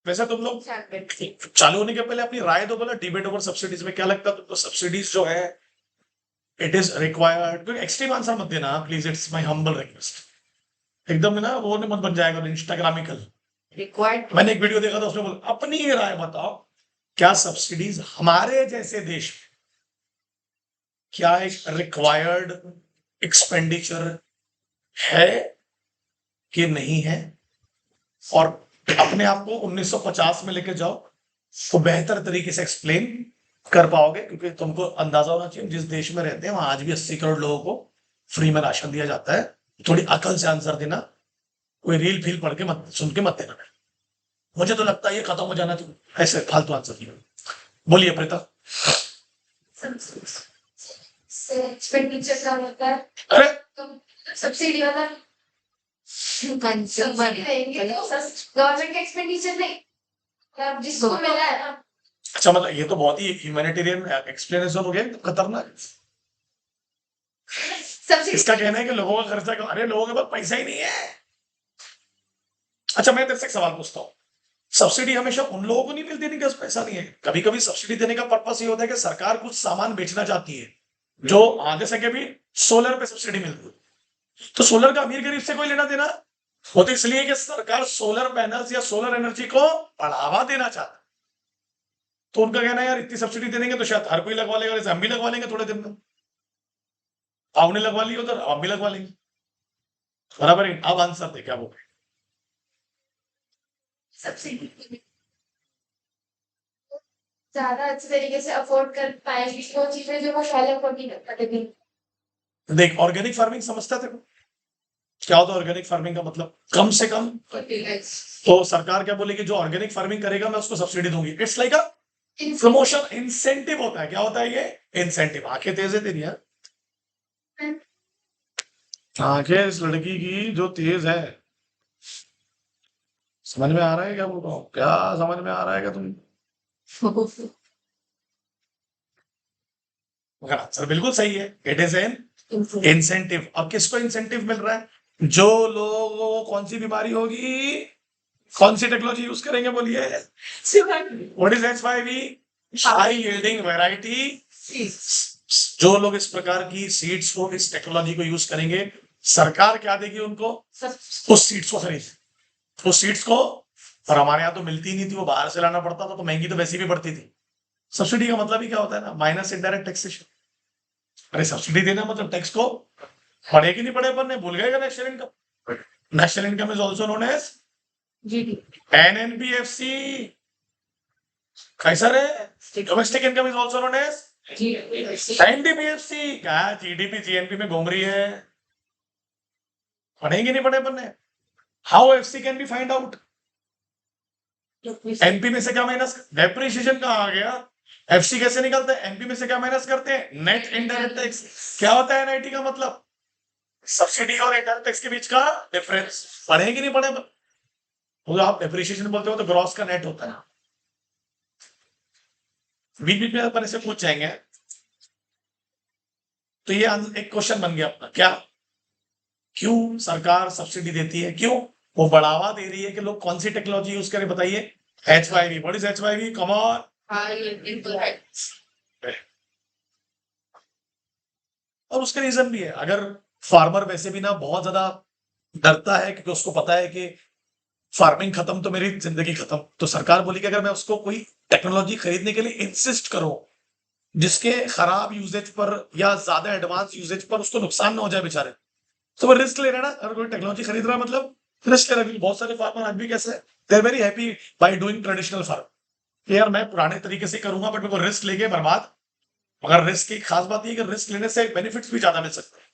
वैसे तुम लोग चालू होने के पहले अपनी राय दो, बोला डिबेट ओवर सब्सिडीज में क्या लगता है तुमको? सब्सिडीज जो है it is required, extreme answer मत देना please, it's my humble request. एकदम ना वो नहीं मत बन जाएगा इंस्टाग्रामिकल। रिक्वायर्ड मैंने एक वीडियो देखा था, उसमें बोला अपनी ही राय बताओ, क्या सब्सिडीज हमारे जैसे देश में क्या एक रिक्वायर्ड एक्सपेंडिचर है कि नहीं है? और अपने आप को 1950 में लेके जाओ तो बेहतर तरीके से एक्सप्लेन कर पाओगे, क्योंकि तुमको अंदाजा होना चाहिए जिस देश में रहते हैं वहां आज भी 80 करोड़ लोगों को फ्री में राशन दिया जाता है। थोड़ी अकल से आंसर देना, कोई रील फील पढ़ के मत सुन के मत देना। मुझे तो लगता है ये खत्म हो जाना चाहिए, ऐसे फालतू आंसर दिया। बोलिए प्रीता। एक्सपेंडिचर का होता है अरे तो सब्सिडी वाला कंज्यूमर गवर्नमेंट का एक्सपेंडिचर नहीं, अब जिसको मिला है ना। अच्छा, मतलब ये तो बहुत ही ह्यूमैनिटेरियन एक्सप्लेनेशन हो गया, तो खतरनाक। सब्सिडी इसका कहना है कि लोगों का खर्चा क्यों? अरे लोगों के पास पैसा ही नहीं है। अच्छा मैं तेरे से एक सवाल पूछता हूँ, सब्सिडी हमेशा उन लोगों को नहीं मिलती जिनके पास पैसा नहीं है? कभी कभी सब्सिडी देने का पर्पस ये होता है कि सरकार कुछ सामान बेचना चाहती है, जो जैसे कि अभी सोलर पे सब्सिडी मिलती है, तो सोलर का अमीर गरीब से कोई लेना देना वो तो इसलिए कि सरकार सोलर पैनल्स या सोलर एनर्जी को बढ़ावा देना चाहता है। तो उनका कहना है यार इतनी सब्सिडी दे देंगे तो शायद हर कोई लगवा लेगा, जैसे हम भी लगवा लेंगे थोड़े दिन में। आपने लगवा ली उधर, आप भी लगवा लेंगे, बराबर है। अब आंसर दे क्या वो? सब्सिडी ज्यादा अच्छे तरीके से अफोर्ड कर पाएंगे वो चीजें जो वो पहले अफोर्ड नहीं कर पाते थे। देख ऑर्गेनिक फार्मिंग समझता थे क्या होता है? ऑर्गेनिक फार्मिंग का मतलब कम से कम, तो सरकार क्या बोलेगी, जो ऑर्गेनिक फार्मिंग करेगा मैं उसको सब्सिडी दूंगी। It's like a promotion, incentive होता है। क्या होता है ये? इंसेंटिव। आंखें तेज है तेरी यार, आंखें इस लड़की की जो तेज है। समझ में आ रहा है क्या बोल रहा हूँ? क्या समझ में आ रहा है क्या तुम? आंसर बिल्कुल सही है, इट इज एन इंसेंटिव। अब किसको इंसेंटिव मिल रहा है? जो लोगों को कौन सी बीमारी होगी, कौन सी टेक्नोलॉजी यूज करेंगे बोलिए? What is H5V? High yielding variety. जो लोग इस प्रकार की सीड्स को, इस टेक्नोलॉजी को यूज करेंगे, सरकार क्या देगी उनको? उस सीड्स को खरीद, उस सीड्स को। और हमारे यहाँ तो मिलती नहीं थी, वो बाहर से लाना पड़ता था, तो महंगी तो वैसे भी पड़ती थी। सब्सिडी का मतलब ही क्या होता है ना, माइनस इनडायरेक्ट टैक्सेशन। अरे सब्सिडी देना मतलब टैक्स को पड़े कि नहीं पड़े, अपन ने भूल गए national income. National income is also known as NNPFC। कैसा रे? Domestic income is also known as NDPFC। क्या GDP GNP में घूम रही है? पढ़ेंगे नहीं पढ़े अपन ने? How FC can be find out? NP में से क्या माइनस? डेप्रिसिएशन कहाँ आ गया? FC कैसे निकलते हैं? एनपी में से क्या माइनस करते हैं? Net indirect tax. क्या होता है NIT का मतलब? सब्सिडी और इनडायरेक्ट टैक्स के बीच का डिफरेंस। पढ़ेंगे नहीं पढ़े? तो आप डेप्रिसिएशन बोलते हो तो ग्रॉस का नेट होता है। बीच बीच में अपन ऐसे पूछ जाएंगे, तो ये एक क्वेश्चन बन गया अपना। क्या? क्यों सरकार सब्सिडी देती है? क्यों? वो बढ़ावा दे रही है कि लोग कौन सी टेक्नोलॉजी यूज करें, बताइए। H5V। What is H5V? Come on. और उसका रीजन भी है, अगर फार्मर वैसे भी ना बहुत ज्यादा डरता है, क्योंकि उसको पता है कि फार्मिंग खत्म तो मेरी जिंदगी खत्म, तो सरकार बोली कि अगर मैं उसको कोई टेक्नोलॉजी खरीदने के लिए इंसिस्ट करूं जिसके खराब यूजेज पर या ज्यादा एडवांस यूजेज पर उसको नुकसान ना हो जाए बेचारे, तो वो रिस्क ले रहा है ना। अगर कोई टेक्नोलॉजी खरीद रहा है मतलब रिस्क ले रहा है। बहुत सारे फार्मर आज भी कैसे they are very happy by doing traditional farm. यार मैं पुराने तरीके से करूंगा, बट मेरे को रिस्क लेके बर्बाद। मगर रिस्क की खास बात यह कि रिस्क लेने से बेनिफिट्स भी ज्यादा मिल सकते हैं।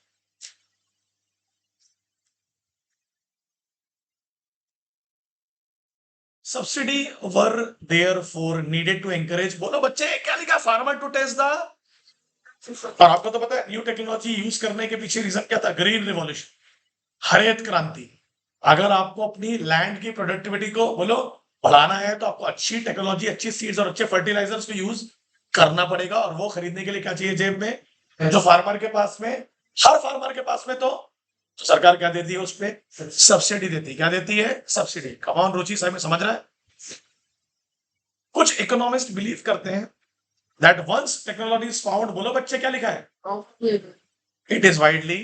Subsidy were there for needed to encourage, बोलो बच्चे क्या लिखा? Farmer to test the. और आपको तो पता है न्यू टेक्नोलॉजी यूज करने के पीछे रीजन क्या था? ग्रीन रिवॉल्यूशन, हरित क्रांति। अगर आपको अपनी लैंड की प्रोडक्टिविटी को बोलो बढ़ाना है, तो आपको अच्छी टेक्नोलॉजी, अच्छी सीड्स और अच्छे फर्टिलाइजर्स को यूज करना पड़ेगा। और वो खरीदने के लिए क्या चाहिए जेब में? जो फार्मर के पास में, हर फार्मर के पास में, तो सरकार क्या देती है? उस पर सब्सिडी देती है। क्या देती है? सब्सिडी। कमान रुचि साहब में समझ रहा है? कुछ इकोनॉमिस्ट बिलीव करते हैं that once technology is found, बोलो बच्चे क्या लिखा है, इट इज वाइडली,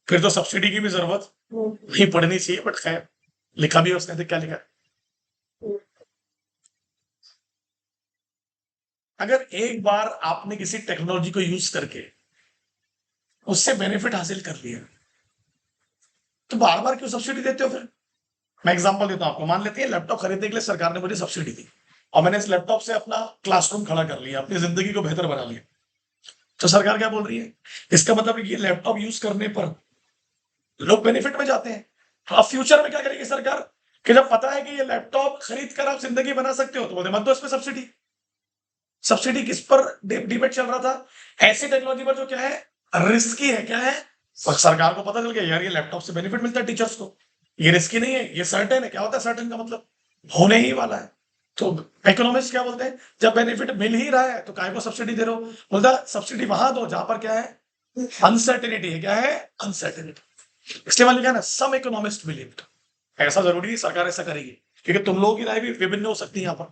फिर तो सब्सिडी की भी जरूरत नहीं पड़नी चाहिए, बट खैर लिखा भी है उसने, तो क्या लिखा है। अगर एक बार आपने किसी टेक्नोलॉजी को यूज करके उससे बेनिफिट हासिल कर लिया, तो बार बार क्यों सब्सिडी देते हो फिर। मैं एग्जांपल देता हूं आपको, मान लेते हैं लैपटॉप खरीदने के लिए सरकार ने मुझे सब्सिडी दी और मैंने इस लैपटॉप से अपना क्लासरूम खड़ा कर लिया, अपनी जिंदगी को बेहतर बना लिया, तो सरकार क्या बोल रही है, इसका मतलब ये लैपटॉप यूज करने पर लोग बेनिफिट में जाते हैं। तो अब फ्यूचर में क्या करेगी सरकार, कि जब पता है कि ये लैपटॉप खरीद कर आप जिंदगी बना सकते हो, तो बोलते मत दो इसमें सब्सिडी। सब्सिडी किस पर डिबेट चल रहा था, ऐसी टेक्नोलॉजी पर जो क्या है रिस्की है, क्या है, और सरकार को पता चल गया यार ये लैपटॉप से बेनिफिट मिलता है टीचर्स को, ये रिस्की नहीं है, ये सर्टेन है। क्या होता है सर्टेन का मतलब, होने ही वाला है। तो इकोनॉमिस्ट क्या बोलते हैं, जब बेनिफिट मिल ही रहा है तो काय को सब्सिडी दे रहे हो, बोलता सब्सिडी वहां दो जहां पर क्या है अनसर्टेनिटी है, क्या है अनसर्टेनिटी। इसलिए मान लिखा ना सम इकोनॉमिस्ट बिलीव, ऐसा जरूरी नहीं सरकार ऐसा करेगी, क्योंकि तुम लोगों की राय भी विभिन्न हो सकती है। यहाँ पर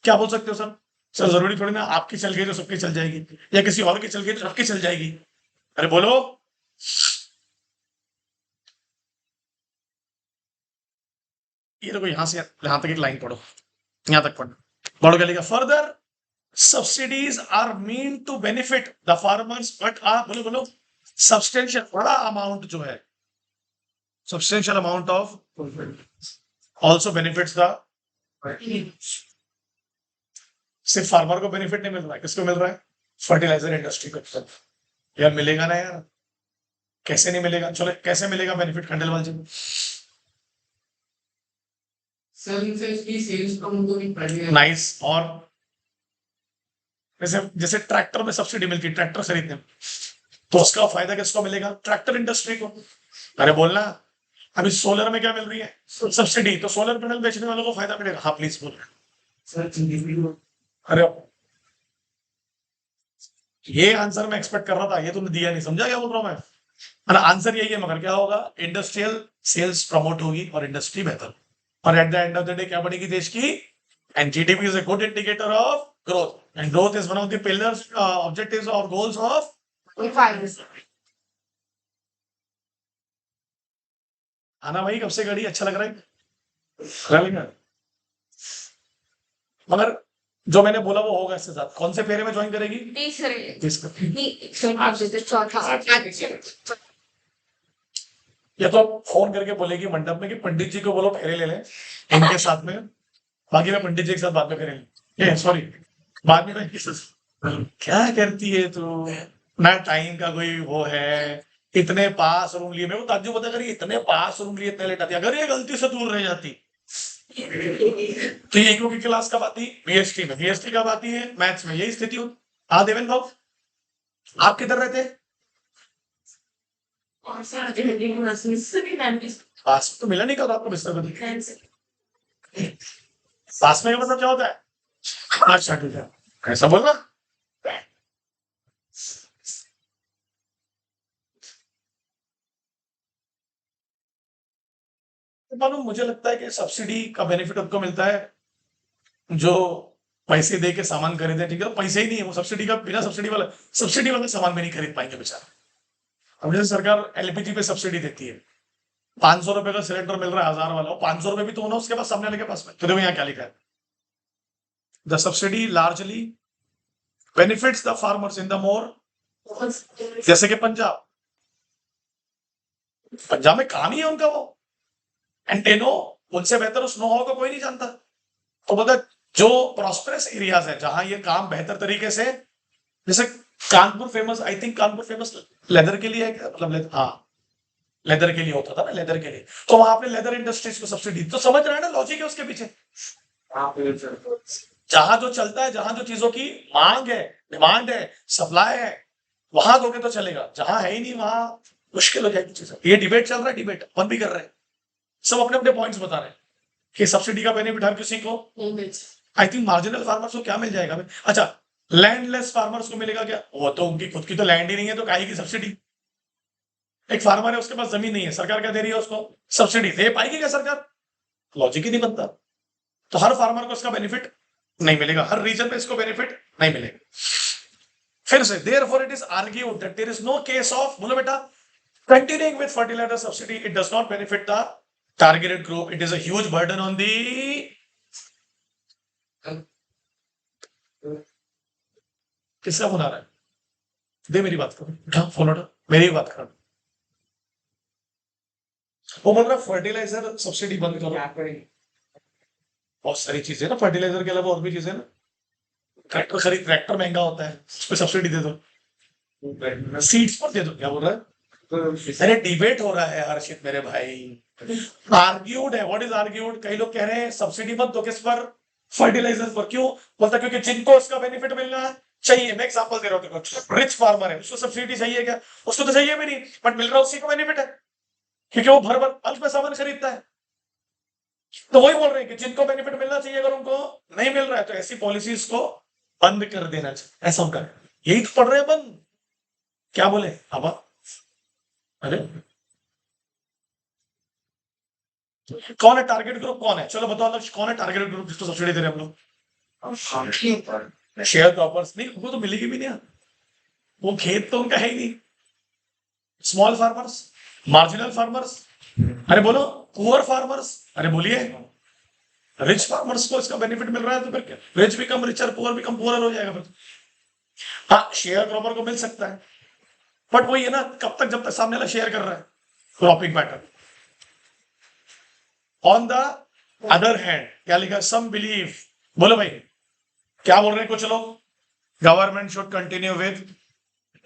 क्या बोल सकते हो सर, सर जरूरी थोड़ी ना आपकी चल गई तो सबकी चल जाएगी, या किसी और की चल गई तो सबकी चल जाएगी। अरे बोलो, ये देखो यहां से यहां तक एक लाइन पढ़ो, यहां तक पढ़ो, पढ़ो क्या लिखा, further subsidies are mean to benefit the farmers but are, बोलो बोलो, सब्सटेंशियल, बड़ा अमाउंट जो है, substantial amount of also benefits the, सिर्फ फार्मर को बेनिफिट नहीं मिल रहा है, किसको मिल रहा है, फर्टिलाइजर इंडस्ट्री को। यार मिलेगा ना यार, कैसे नहीं मिलेगा, चलो कैसे मिलेगा बेनिफिट खंडेलवाल जी। नाइस, और जैसे जैसे ट्रैक्टर में सब्सिडी मिलती है ट्रैक्टर खरीदने में, तो उसका फायदा किसको मिलेगा, ट्रैक्टर इंडस्ट्री को। अरे बोलना, अभी सोलर में क्या मिल रही है सब्सिडी, तो सोलर पैनल बेचने वालों को फायदा मिलेगा। हाँ प्लीज बोल। अरे ये आंसर मैं एक्सपेक्ट कर रहा था, ये तुमने दिया नहीं, समझा क्या बोल रहा हूं मैं। अरे आंसर यही है, मगर क्या होगा, इंडस्ट्रियल सेल्स प्रमोट होगी और इंडस्ट्री बेहतर, और at the end of the day क्या बनेगी देश की, and GDP is a good indicator of growth, and growth is one of the pillars objectives और गोल्स ऑफ। आना भाई, कब से गाड़ी अच्छा लग रहा है, मगर जो मैंने बोला वो होगा इसके साथ। कौन से फेरे में ज्वाइन करेगी, या तो फोन करके बोलेगी मंडप में कि पंडित जी को बोलो फेरे ले लें इनके साथ में, बाकी मैं पंडित जी के साथ बाद में करेंगे, सॉरी बाद में मैं इनके साथ। क्या करती है तू, ना टाइम का कोई वो है, इतने पास रूम लिए, मेरे को ताज्जुब होता है इतने पास रूम लिए इतने लेट आती, अगर ये गलती से दूर रह जाती तो ये की क्लास कब आती, बीएसटी में, बीएसटी कब आती है मैथ्स में, यही स्थिति हो। हाँ देवेंद्र भाव, आप किधर रहते हैं, पास में तो मिला नहीं कल आपको बिस्तर पर, पास में मतलब क्या होता है, अच्छा ठीक है, कैसा बोलना। तो मालूम, मुझे लगता है कि सब्सिडी का बेनिफिट उनको मिलता है जो पैसे दे के सामान खरीदे, ठीक है, तो पैसे ही नहीं है वो, सब्सिडी का, बिना सब्सिडी वाला सामान भी नहीं खरीद पाएंगे बेचारा। अब जैसे सरकार एलपीजी पे सब्सिडी देती है, 500 रुपए का सिलेंडर मिल रहा है 1000 वाला, 500 रुपए भी तो होना उसके पास, सामने वाले के पास में। तो देखो यहाँ क्या लिखा है, the subsidy largely benefits the farmers in the more, जैसे कि पंजाब, पंजाब में काम ही है उनका वो एंटेनो, उनसे बेहतर उस नो हाउ को कोई नहीं जानता। तो मतलब जो प्रॉस्पेरस एरियाज है जहां ये काम बेहतर तरीके से, जैसे Kanpur famous, I think Kanpur famous leather के लिए है क्या, मतलब हाँ लेदर के लिए होता था ना, लेदर के लिए, तो वहां आपने लेदर इंडस्ट्रीज को सब्सिडी, तो समझ रहे हैं ना लॉजिक है उसके पीछे। जहां जो चलता है, जहां जो चीजों की मांग है, डिमांड है, सप्लाई है, वहां दोगे तो चलेगा, जहां है ही नहीं वहां मुश्किल हो जाएगी चीजें। ये डिबेट चल रहा है, डिबेट अपन भी कर रहे हैं, सब अपने अपने पॉइंट्स बता रहे हैं कि सब्सिडी का बेनिफिट हर किसी को, आई थिंक मार्जिनल फार्मर्स को क्या मिल जाएगा, अच्छा लैंडलेस फार्मर्स को मिलेगा क्या, वो तो उनकी खुद की तो लैंड ही नहीं है, तो काहे की सब्सिडी। एक फार्मर है उसके पास जमीन नहीं है, सरकार क्या दे रही है उसको, सब्सिडी दे पाएगी क्या सरकार, लॉजिक ही नहीं बनता। तो हर फार्मर को इसका बेनिफिट नहीं मिलेगा, हर रीजन में इसको बेनिफिट नहीं मिलेगा। फिर से therefore it is argued that there is no case of, बोलो बेटा, continuing with fertilizer subsidy, it does not benefit the targeted group, it is a huge burden on the, किसका फोन आ रहा है? दे मेरी बात करो, उठा फोन उठा, मेरी बात करो। वो बोल रहा फर्टिलाइजर सब्सिडी बंद करो, बहुत सारी चीजें ना, फर्टिलाइजर के अलावा और भी चीजें ना, ट्रैक्टर महंगा होता है, उस पर सब्सिडी दे दो, सीड्स पर दे दो, क्या बोल रहा है? अरे डिबेट हो रहा है हर्षित मेरे भाई, आर्ग्यूड है। What is argued? कई लोग कह रहे हैं सब्सिडी मत दो, किस पर? फर्टिलाइजर पर। क्यों? बोलता क्योंकि जिनको उसका बेनिफिट मिलना चाहिए, मैं एग्जांपल दे रहा हूँ, देखो रिच फार्मर है, उसको सब्सिडी चाहिए क्या? उसको तो चाहिए भी नहीं, बट मिल रहा है, उसी को बेनिफिट है, क्योंकि वो भर भर अल्प में सामान खरीदता है। तो वही बोल रहे हैं कि जिनको बेनिफिट मिलना चाहिए, अगर उनको नहीं मिल रहा है तो ऐसी पॉलिसीज को बंद कर देना चाहिए, ऐसा उनका है। यही तो पढ़ रहे हैं बंद, क्या बोले अब? अरे कौन है टारगेट ग्रुप? कौन है? चलो बताओ लक्ष्य, कौन है टारगेट ग्रुप जिसको सब्सिडी दे रहे हैं हम लोग? शेयर क्रॉपर्स नहीं, उनको तो मिलेगी भी नहीं, वो खेत तो उनका है ही नहीं। स्मॉल फार्मर्स, मार्जिनल फार्मर्स, अरे बोलो पुअर फार्मर्स, अरे बोलिए रिच फार्मर्स को इसका बेनिफिट मिल रहा है, तो फिर क्या? Rich become richer, poor become poor हो जाएगा फिर। हाँ, शेयर क्रॉपर को मिल सकता है, बट वही है ना, कब तक, जब तक सामने वाला शेयर कर रहा है cropping pattern. On the other hand क्या लिखा? सम बिलीव, बोलो भाई क्या बोल रहे हैं कुछ लोग? Government should continue with,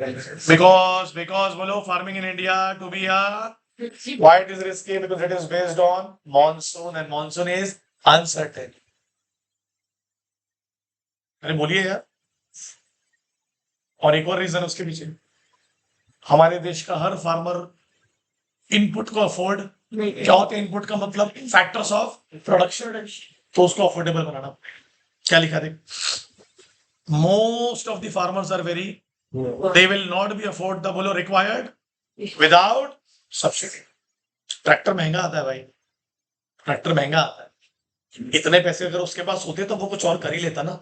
because बोलो farming in India to be a, why it is risky? Because it is based on monsoon and monsoon is uncertain. अरे बोलिए यार। और एक और रीजन उसके पीछे, हमारे देश का हर फार्मर इनपुट को अफोर्ड, क्या होता है इनपुट का मतलब? फैक्टर्स ऑफ प्रोडक्शन, तो उसको अफोर्डेबल बनाना। क्या लिखा देख, most of the farmers are very, they will not be afford the, बोलो, required without subsidy। ट्रैक्टर महंगा आता है भाई, ट्रैक्टर महंगा आता है, इतने पैसे अगर उसके पास होते तो वो कुछ और कर ही लेता ना।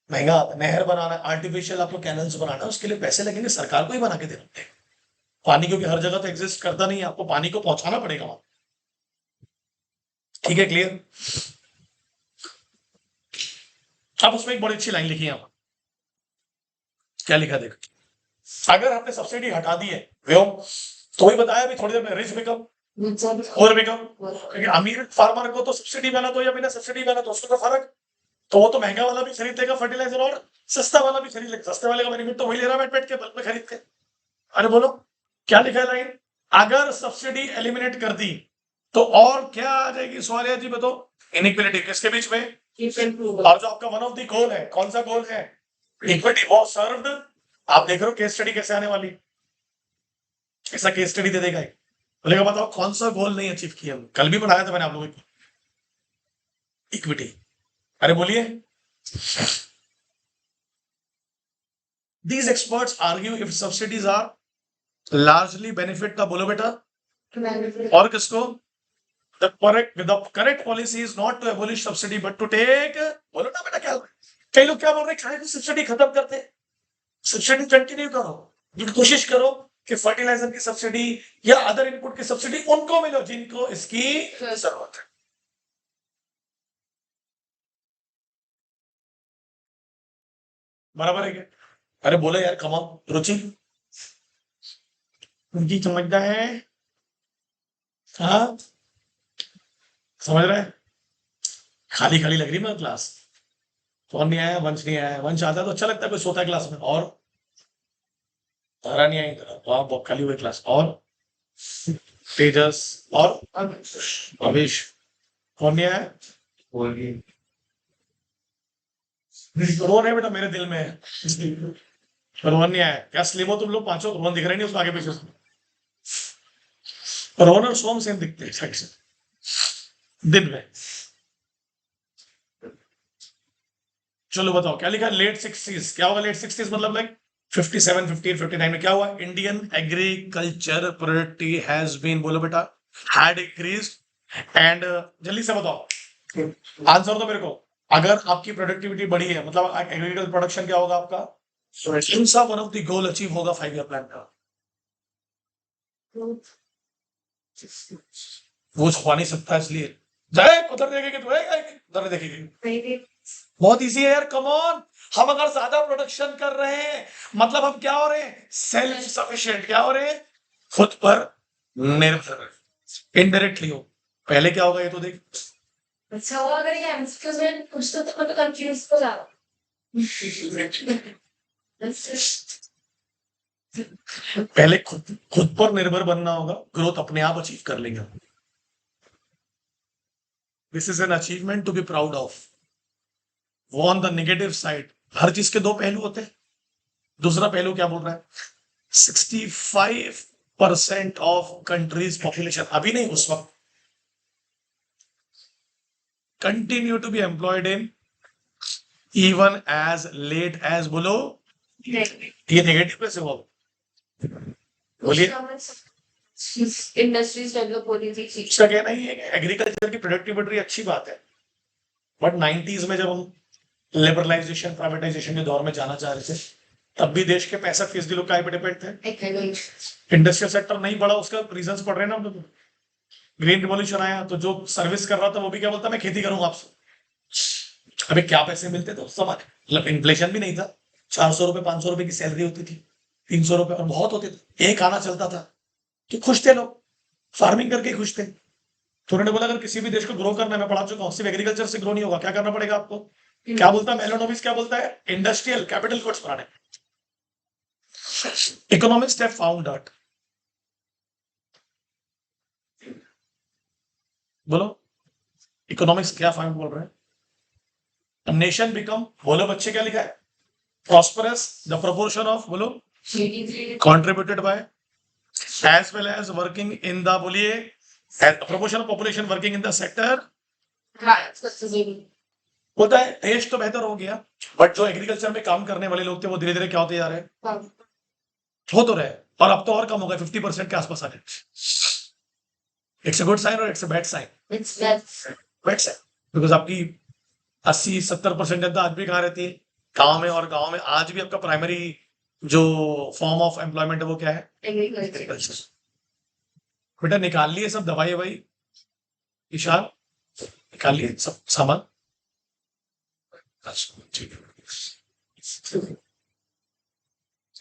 महंगा आता है, नहर बनाना, आर्टिफिशियल आपको कैनल्स बनाना, उसके लिए पैसे लगेंगे, सरकार को ही बना के देना पड़ेगा। पानी क्योंकि हर जगह तो एग्जिस्ट करता नहीं है, आपको पानी को पहुंचाना पड़ेगा वहां। ठीक है, क्लियर? अब उसमें एक बड़ी अच्छी लाइन लिखी है यहाँ, क्या लिखा देख, अगर हमने सब्सिडी हटा दी है तो वही बताया भी थोड़ी देर में, रिच बिकम और बिकम, क्योंकि अमीर फार्मर को तो सब्सिडी वाला तो या बिना सब्सिडी वाला तो उसको तो फर्क, तो वो तो महंगा वाला भी खरीद लेगा फर्टिलाइजर, और सस्ता वाला भी खरीद लेगा, सस्ते वाले का बेनिफिट तो वही ले रहा है बैठ के बल्क में खरीद के। अरे बोलो क्या लिखा है लाइन? अगर सब्सिडी एलिमिनेट कर दी तो और क्या आ जाएगी? सवाल जी बताओ, इनइक्वालिटी किसके बीच में? और जो आपका वन ऑफ द गोल है, कौन सा गोल है? इक्विटी, वो सर्व्ड। आप देख रहे हो केस स्टडी कैसे आने वाली, ऐसा केस स्टडी दे देगा, बोलेगा बताओ कौन सा गोल नहीं अचीव किया। कल भी पढ़ाया था मैंने आप लोगों को, इक्विटी। अरे बोलिए, these experts argue if subsidies are largely benefit the, बोलो बेटा, और किसको? the correct policy is not to abolish subsidy but to take, बोलो ना बेटा, क्या कई लोग क्या बोल रहे हैं, सब्सिडी खत्म करते, सब्सिडी कंटिन्यू करो, कोशिश करो कि फर्टिलाइजर की सब्सिडी या अदर इनपुट की सब्सिडी उनको मिलो जिनको इसकी जरूरत है। बराबर है क्या? अरे बोले यार, कमाओ रुचि, उनकी समझता है, हाँ समझ रहे हैं? खाली खाली लग रही मैं क्लास, कौन नहीं आया? वंश नहीं आया, वंश आता है तो अच्छा लगता है, कोई सोता है क्लास में, और तारा नहीं आई, वहां बहुत खाली हुई क्लास, और तेजस और अवेश, कौन नहीं आया? रोहन है बेटा, मेरे दिल में है, रोहन नहीं आया। क्या स्लिम हो तुम लोग पांचों? रोहन दिख रहे नहीं उसको आगे पीछे से, रोहन और सोम सेम दिखते हैं साइड से दिन में। चलो बताओ क्या लिखा? लेट 60s, क्या होगा लेट 60s मतलब? लाइक 57, 58, 59 में क्या हुआ? Indian agriculture productivity has been, बोलो बेटा, हैड इंक्रीज्ड, एंड जल्दी से बताओ आंसर तो मेरे को, अगर आपकी प्रोडक्टिविटी बढ़ी है, मतलब एग्रीकल्चर प्रोडक्शन क्या होगा आपका, कौन सा one of the goal achieve होगा 5 ईयर प्लान का, वो छुपा नहीं सकता, इसलिए जाए उधर देखेगी तो उधर देखेगी। बहुत इजी है यार, कम ऑन। हम अगर ज्यादा प्रोडक्शन कर रहे हैं मतलब हम क्या हो रहे हैं, सेल्फ सफिशिएंट। क्या हो रहे हैं, खुद पर निर्भर, इनडायरेक्टली हो। पहले क्या होगा ये तो देख, अच्छा हुआ अगर ये एमसीक्यूज में पूछते तो मैं तो कंफ्यूज हो जाऊँ। पहले खुद खुद पर निर्भर बनना होगा, ग्रोथ अपने आप अचीव कर लेंगे। This is an achievement to be proud of. वो ऑन द नेगेटिव साइड, हर चीज के दो पहलू होते हैं। दूसरा पहलू क्या बोल रहा है, 65% ऑफ कंट्रीज पॉपुलेशन, अभी नहीं उस वक्त, continue to be employed in even as late as, बोलो ये नेगेटिव कैसे हुआ, बोलिए। इंडस्ट्रीज डेवलप हो रही थी। इसका कहना ही है कि एग्रीकल्चर की प्रोडक्टिविटी अच्छी बात है, बट 90s में जब हम लिबरलाइजेशन प्राइवेटाइजेशन के दौर में जाना चाह रहे थे, तब भी देश के 65% लोग काय पे डिपेंड थे। इंडस्ट्रियल सेक्टर नहीं बढ़ा, उसका रीजंस पढ़ रहे हैं ना हम लोग। ग्रीन रिवॉल्यूशन आया तो जो सर्विस कर रहा था वो भी क्या बोलता, मैं खेती करूंगा आपसे। अबे क्या पैसे मिलते थे उस समय, मतलब इन्फ्लेशन भी नहीं था, 400 रुपए 500 रुपए की सैलरी होती थी, 300 रुपए, और बहुत होते थे, एक आना चलता था, कि खुश थे लोग, फार्मिंग करके खुश थे। तो उन्होंने बोला अगर किसी भी देश को ग्रो करना है, मैं पढ़ा चुका हूँ, सिर्फ एग्रीकल्चर से ग्रो नहीं होगा, क्या करना पड़ेगा आपको, क्या बोलता है मेलोनोबिस, क्या बोलता है, इंडस्ट्रियल कैपिटल गुड्स बनाने। इकोनॉमिक्स हैव फाउंड दैट, बोलो इकोनॉमिक्स क्या फाउंड बोल रहे हैं, नेशन बिकम, बोलो बच्चे क्या लिखा है, प्रॉस्परस द प्रोपोर्शन ऑफ, बोलो contributed by as well as working in the, बोलिए, proportion of population working in the sector, होता है देश तो बेहतर हो गया, बट जो एग्रीकल्चर में काम करने वाले लोग थे वो धीरे धीरे क्या होते जा रहे हैं, हो तो रहे, और अब तो और कम हो गए, 50% के आसपास आ गए। इट्स अ गुड साइन और it's a bad sign, bad sign, because आपकी 80-70% जनता आज भी कहाँ रहती है, गांव में, और गांव में आज भी आपका प्राइमरी जो फॉर्म ऑफ एम्प्लॉयमेंट है वो क्या है, एग्रीकल्चर। बेटा निकाल लिए सब दवाई ववाई, ईशान निकाल लिए सब सामान।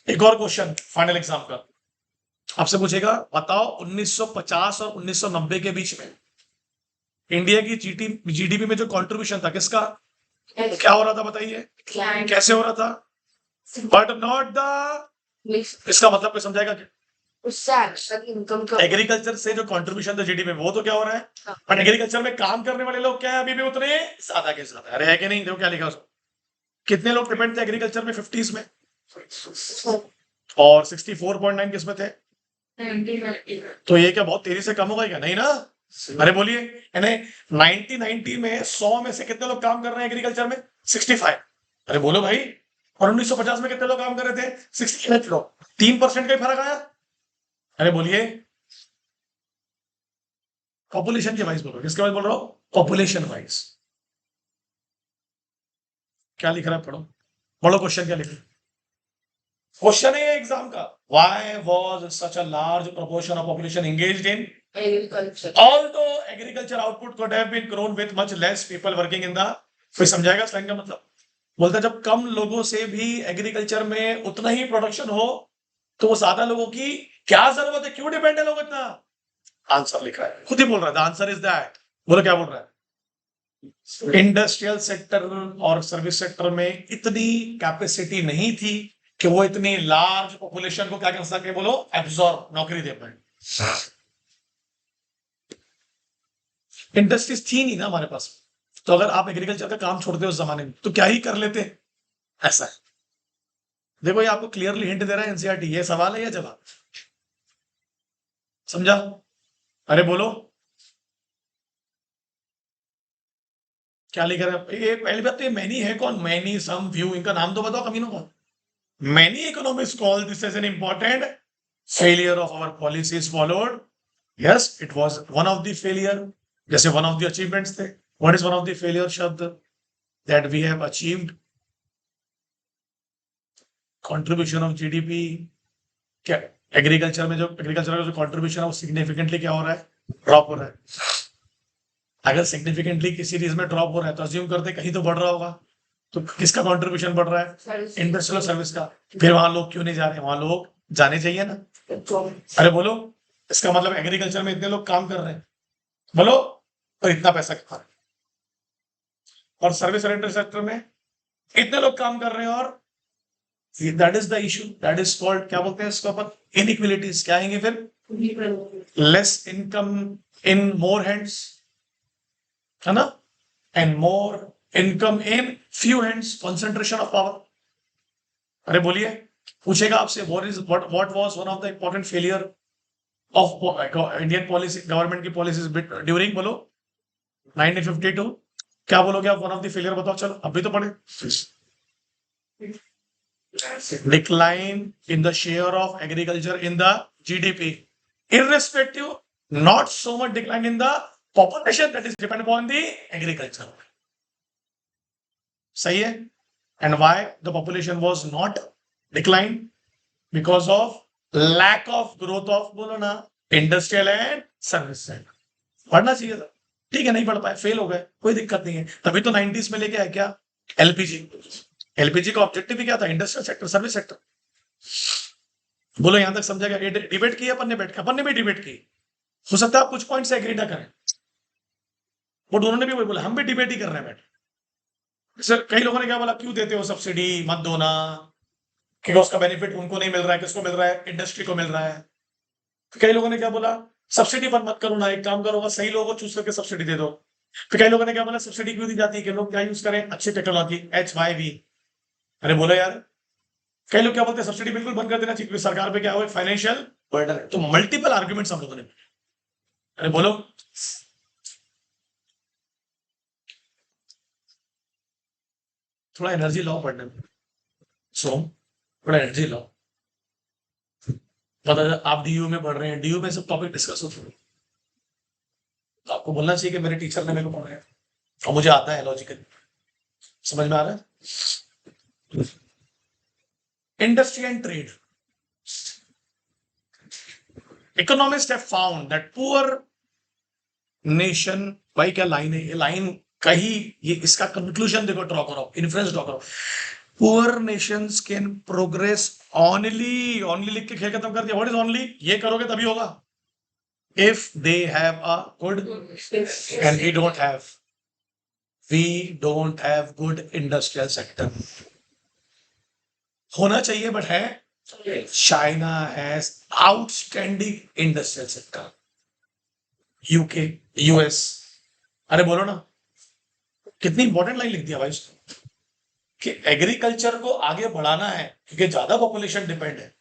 एक और क्वेश्चन फाइनल एग्जाम का आपसे पूछेगा, बताओ 1950 और 1990 के बीच में इंडिया की जीडीपी में जो कंट्रीब्यूशन था किसका, क्या हो रहा था बताइए, कैसे हो रहा था, बट नॉट द, इसका मतलब कोई समझाएगा क्या, एग्रीकल्चर से जो कंट्रीब्यूशन था जीडीपी में वो तो क्या हो रहा है, बट एग्रीकल्चर में काम करने वाले लोग क्या है अभी भी उतने ज्यादा के ज्यादा, अरे है कि नहीं, देखो क्या लिखा उसको, कितने लोग डिपेंड थे एग्रीकल्चर में 50s में, और 64.9 किस में थे, तो ये क्या बहुत तेजी से कम होगा क्या, नहीं ना, अरे बोलिए, यानी 1990 में 100 में से कितने लोग काम कर रहे हैं एग्रीकल्चर में, 65, अरे बोलो भाई, और 1950 में कितने लोग काम कर रहे थे, 68 लोग, 3% का ही फर्क आया, अरे बोलिए, पॉपुलेशन के वाइज बोल रहा हूं, किसके वाइज बोल रहा हूं, पॉपुलेशन वाइज, क्या लिख रहा है पढ़ो, पढ़ो क्वेश्चन क्या लिख रहा है, क्वेश्चन है एग्जाम का, why was such a large proportion of population engaged in agriculture, although agriculture output could have been grown with much less people working in the, कोई समझाएगा स्लैंग का मतलब, बोलता जब कम लोगों से भी एग्रीकल्चर में उतना ही प्रोडक्शन हो तो वो ज्यादा लोगों की क्या जरूरत है, क्यों डिपेंड है लोग इतना, आंसर लिखा है, खुद ही बोल रहा था, आंसर इज दैट, बोलो क्या बोल रहा है, इंडस्ट्रियल सेक्टर और सर्विस सेक्टर में इतनी कैपेसिटी नहीं थी कि वो इतनी लार्ज पॉपुलेशन को क्या कर सके, बोलो एब्सॉर्ब, नौकरी दे पाए, इंडस्ट्रीज थी नहीं ना हमारे पास, तो अगर आप एग्रीकल्चर का काम छोड़ते हो उस जमाने में तो क्या ही कर लेते, ऐसा है। देखो ये आपको क्लियरली हिंट दे रहा है एनसीईआरटी, ये सवाल है या जवाब, समझा, अरे बोलो क्या लिख रहा है, ये पहली बात तो ये मैनी है कौन, मैनी, सम, व्यू, इनका नाम तो बताओ कमीनों को, many economics call this as an important failure of our policies followed, yes it was one of the failure, जैसे वन ऑफ द अचीवमेंट्स थे, what is one of the failure शब्द, that we have achieved contribution of GDP. क्या agriculture में जो agriculture का जो contribution है वो सिग्निफिकेंटली क्या हो रहा है, ड्रॉप हो रहा है. अगर सिग्निफिकेंटली किसी चीज में ड्रॉप हो रहा है तो अज्यूम करते कहीं तो बढ़ रहा होगा. तो किसका कंट्रीब्यूशन बढ़ रहा है, इंडस्ट्रियल सर्विस का. फिर वहां लोग क्यों नहीं जा रहे, वहां लोग जाने चाहिए ना. अरे बोलो, इसका मतलब एग्रीकल्चर में इतने लोग काम कर रहे हैं, बोलो, और इतना पैसा कमा रहे हैं. और सर्विस ओरिएंटेड सेक्टर में इतने लोग काम कर रहे हैं और that is the issue, that is called, क्या बोलते हैं इसको अपन, इनइक्विलिटीज. क्या आएंगे फिर, less income in more hands, है ना, and more income in few hands, concentration of power. अरे बोलिए, पूछेगा आपसे what was one of the important failure of Indian policy, government की पॉलिसीज ड्यूरिंग, बोलो 1952. क्या बोलोगे आप, वन ऑफ द फेलियर बताओ. चलो अभी तो पढ़े. Decline in the share of agriculture in the GDP, irrespective, not so much decline in the population that is dependent upon the agriculture. सही है. And why the population was not declined? Because of lack of growth of, बोलो ना, industrial and service sector. पढ़ना चाहिए था, ठीक है, नहीं पढ़ पाए, फेल हो गए, कोई दिक्कत नहीं है. तभी तो 90s में लेके आए क्या, एलपीजी. एलपीजी का ऑब्जेक्टिव भी क्या था, इंडस्ट्रियल सेक्टर, सर्विस सेक्टर. बोलो यहां तक समझा गया. डिबेट की अपन ने बैठ के, अपन ने भी डिबेट की. हो सकता है आप कुछ पॉइंट से एग्री ना करें, वो दोनों ने भी वही बोला, हम भी डिबेट ही कर रहे हैं बैठ. सर कई लोगों ने क्या बोला, क्यों देते हो सब्सिडी, मत दो ना, क्योंकि उसका बेनिफिट उनको नहीं मिल रहा है, किसको मिल रहा है, इंडस्ट्री को मिल रहा है. कई लोगों ने क्या बोला, सब्सिडी पर मत करो ना, एक काम करो, सही लोगों को चूज करके सब्सिडी दे दो. फिर कई लोगों ने क्या बोला, सब्सिडी क्यों दी जाती है, कि लोग क्या यूज करें, अच्छी टेक्नोलॉजी, HYV. अरे बोलो यार, कई लोग क्या बोलते हैं, सब्सिडी बिल्कुल बंद कर देना चाहिए, सरकार पे क्या हो, फाइनेंशियल बर्डन है. तो मल्टीपल आर्ग्यूमेंट्स हम लोगों ने. अरे बोलो, थोड़ा एनर्जी लाओ पढ़ने में. सो थोड़ा एनर्जी लाओ. पता है आप डीयू में पढ़ रहे हैं, डीयू में सब टॉपिक डिस्कस होते हैं, तो आपको बोलना चाहिए कि मेरे टीचर ने मेरे को पढ़ाया और मुझे आता है लॉजिकल. समझ में आ रहा है. Industry and trade. Economist have found that poor nation, भाई क्या लाइन है ये, लाइन कहीं, ये इसका कंक्लूजन देखो, ड्रॉ करो, इन्फ्रेंस ड्रॉ करो. Poor Nations can progress only, only लिख के खेल खत्म कर दिया. व्हाट इज ओनली, ये करोगे तभी होगा, if they have a good, and we don't have good industrial sector. होना चाहिए बट है. China has outstanding industrial sector, UK, US. अरे बोलो ना, कितनी इंपॉर्टेंट लाइन लिख दिया भाई उसने, कि एग्रीकल्चर को आगे बढ़ाना है क्योंकि ज्यादा पॉपुलेशन डिपेंड है,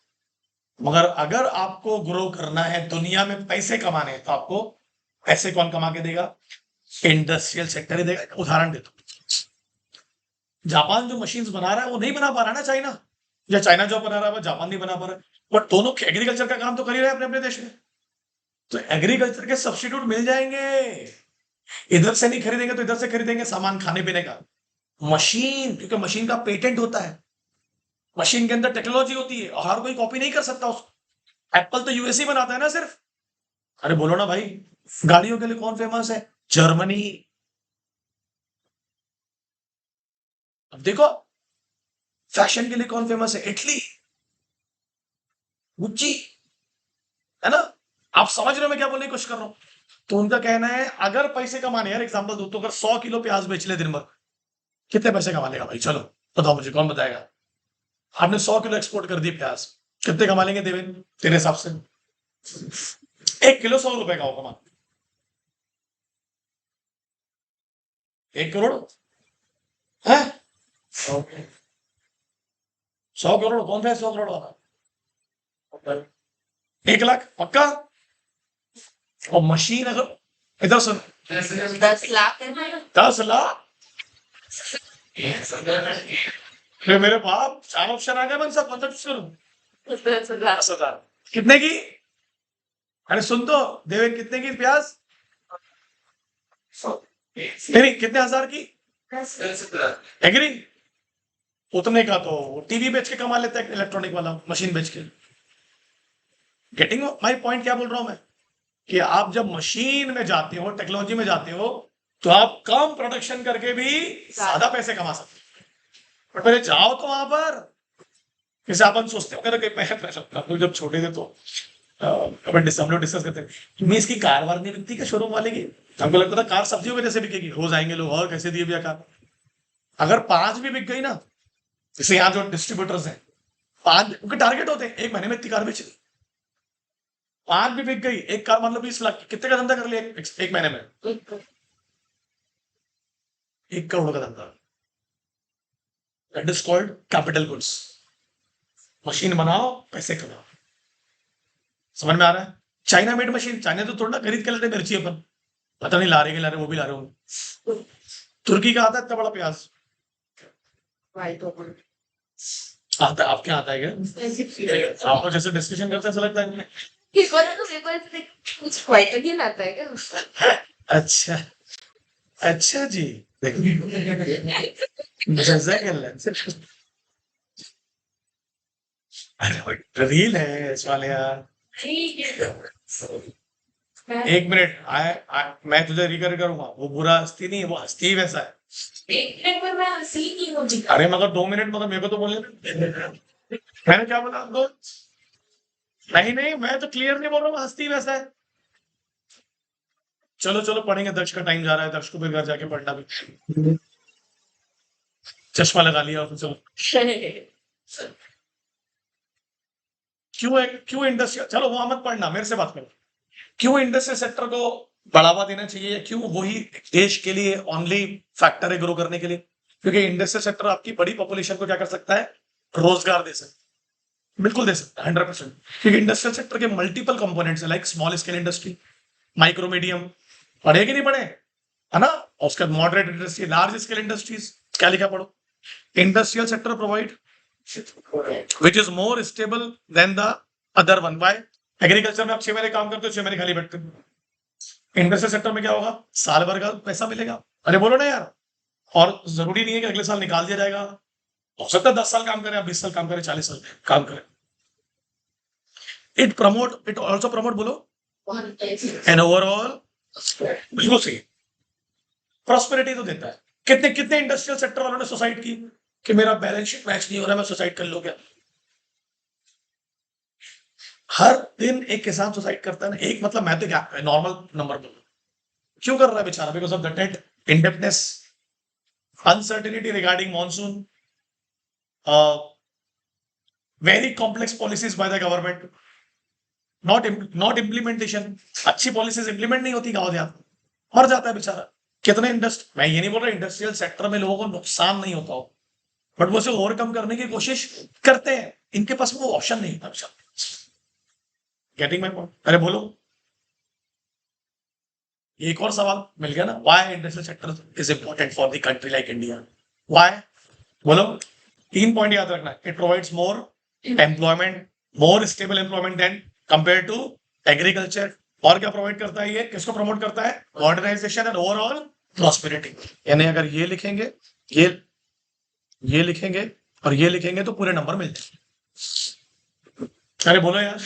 मगर अगर आपको ग्रो करना है, दुनिया में पैसे कमाने हैं, तो आपको पैसे कौन कमा के देगा, इंडस्ट्रियल सेक्टर ही देगा. उदाहरण देता हूं, जापान जो मशीन्स बना रहा है वो नहीं बना पा रहा ना चाइना, या चाइना जो बना रहा है वो जापान नहीं बना पा रहा है, बट दोनों एग्रीकल्चर का काम तो कर ही रहे हैं अपने अपने देश में. तो एग्रीकल्चर के सब्स्टिट्यूट मिल जाएंगे, इधर से नहीं खरीदेंगे तो इधर से खरीदेंगे सामान खाने पीने का. मशीन, क्योंकि मशीन का पेटेंट होता है, मशीन के अंदर टेक्नोलॉजी होती है और हर कोई कॉपी नहीं कर सकता उसको. एप्पल तो यूएसए बनाता है ना सिर्फ. अरे बोलो ना भाई, गाड़ियों के लिए कौन फेमस है, जर्मनी. अब देखो, फैशन के लिए कौन फेमस है, इटली, गुच्ची, है ना. आप समझ रहे हो मैं क्या बोलने की कोशिश कर रहा हूं. तो उनका कहना है अगर पैसे कमाने, यार एग्जांपल दो, तो अगर 100 किलो प्याज बेच ले दिन भर, कितने पैसे कमा लेगा भाई, चलो बताओ मुझे, कौन बताएगा. आपने 100 किलो एक्सपोर्ट कर दी प्याज, कितने कमा लेंगे देवेंद्र तेरे हिसाब से. 1 किलो 100 रुपए का हो कमा, 1 करोड़ है, 100 करोड़ कौन सा है, 100 करोड़ वाला, 1 लाख पक्का. और मशीन अगर इधर सुन, 10 लाख है ना, 10 लाख, फिर मेरे बाप 4 ऑप्शन आ गए, मैं सब कौन सा करूं, 10,000 कितने की. अरे सुन तो देवेंद्र, कितने की प्याज, नहीं कितने हजार की, एग्री? उतने का तो टीवी बेच के कमा लेता है इलेक्ट्रॉनिक वाला, मशीन बेच के। Getting my point? क्या बोल रहा हूं मैं कि आप जब मशीन में जाते हो, टेक्नोलॉजी में जाते हो, तो आप कम प्रोडक्शन करके भी ज्यादा पैसे कमा सकते हो। बट पहले जाओ तो वहां पर, जैसे अपन सोचते हो हम जब छोटे थे तो अपन हम लोग डिस्कस करते हैं, मैं इसकी कार वार नहीं बिकती क्या शोरूम वाले की? हमको लगता था कार सब्जियों के जैसे बिकेगी, रोज आएंगे लोग और कैसे दिए भैया कार। अगर 5 भी बिक गई ना, जैसे यहाँ जो डिस्ट्रीब्यूटर्स हैं, 5 उनके टारगेट होते हैं 1 महीने में इतनी कार बेच दी। 5 भी बिक गई, एक कार मान लो 20 लाख की, कितने का धंधा कर लिया एक महीने में? 1 करोड़ का धंधा। That is called capital goods. Machine बनाओ, पैसे कमाओ। समझ में आ रहा है? चाइना मेड मशीन, चाइना तो थोड़ा खरीद के लेते मिर्ची अपन, पता नहीं ला रहे वो भी ला रहे हो। तुर्की का आता है इतना बड़ा प्याज? आता है? आपके आता है क्या? आप लोग जैसे डिस्कशन करते हैं ऐसा लगता है। कुछ व्हाइट नहीं लाता है क्या? अच्छा अच्छा जी, अरे रील है इस वाले यार। एक मिनट, मैं तुझे रिकर करूंगा, वो बुरा हस्ती नहीं है, वो हस्ती ही वैसा है। एक मिनट में मैं हंसी नहीं होगी। अरे मगर 2 मिनट मतलब मेरे को तो बोलने दे। मैंने क्या बोला आपको? नहीं नहीं, मैं तो क्लियर नहीं बोल रहा हूँ, हस्ती वैसा है। चलो चलो पढ़ेंगे, दक्ष का टाइम जा रहा है, दक्ष को फिर घर जाके पढ़ना भी। चश्मा लगा लिया तो चलो। क्यों इंडस्ट्रियल, चलो वहां मत पढ़ना, मेरे से बात करो। क्यों इंडस्ट्रियल सेक्टर को बढ़ावा देना चाहिए, क्यों वही देश के लिए ओनली फैक्टर है ग्रो करने के लिए? क्योंकि इंडस्ट्रियल सेक्टर आपकी बड़ी पॉपुलेशन को क्या कर सकता है? रोजगार दे सकता है, बिल्कुल दे सकता है 100%। क्योंकि इंडस्ट्रियल सेक्टर के मल्टीपल कंपोनेंट्स है, like small scale industry, micro medium, पढ़े कि नहीं पढ़े, है ना? और उसके बाद moderate industry, large scale industries, क्या लिखा पढ़ो। Industrial sector provide which is more stable than the other one. Why? Agriculture में आप 6 महीने काम करते हो, 6 महीने खाली बैठते हो। इंडस्ट्रियल सेक्टर में क्या होगा? साल भर का पैसा मिलेगा। अरे बोलो ना यार। और जरूरी नहीं है कि अगले साल निकाल दिया जाएगा, हो सकता है 10 साल काम करें, 20 साल काम करें, 40 साल काम करें। इट ऑल्सो प्रमोट बोलो एन ओवरऑल, बिल्कुल सही, प्रॉस्पेरिटी तो देता है। कितने कितने इंडस्ट्रियल सेक्टर वालों ने सुसाइड की कि मेरा बैलेंस शीट मैच नहीं हो रहा, मैं सुसाइड कर लो क्या? हर दिन एक किसान सुसाइड करता है ना, एक मतलब मैं तो क्या नॉर्मल नंबर बोल, क्यों कर रहा है बेचारा? Because of the debt, indebtedness, uncertainty regarding monsoon, very complex policies by the government, not implementation. अच्छी पॉलिसीज इंप्लीमेंट नहीं होती गाँव देहात, मर जाता है बेचारा। कितने मैं ये नहीं बोल रहा इंडस्ट्रियल सेक्टर में लोगों को नुकसान नहीं होता हो, बट वो उसे ओवरकम करने की कोशिश करते हैं, इनके पास वो ऑप्शन नहीं था बेचारा। Getting my point? अरे बोलो, एक और सवाल मिल गया ना। Why industrial sector is important for the country like India? Why? बोलो। 3 पॉइंट याद रखना। It provides more employment, more stable employment than compare to agriculture. और क्या प्रोवाइड करता है ये? किसको प्रमोट करता है? Modernisation and overall prosperity. यानी अगर ये लिखेंगे, ये लिखेंगे और ये लिखेंगे तो पूरे नंबर मिल जाएंगे। अरे बोलो यार,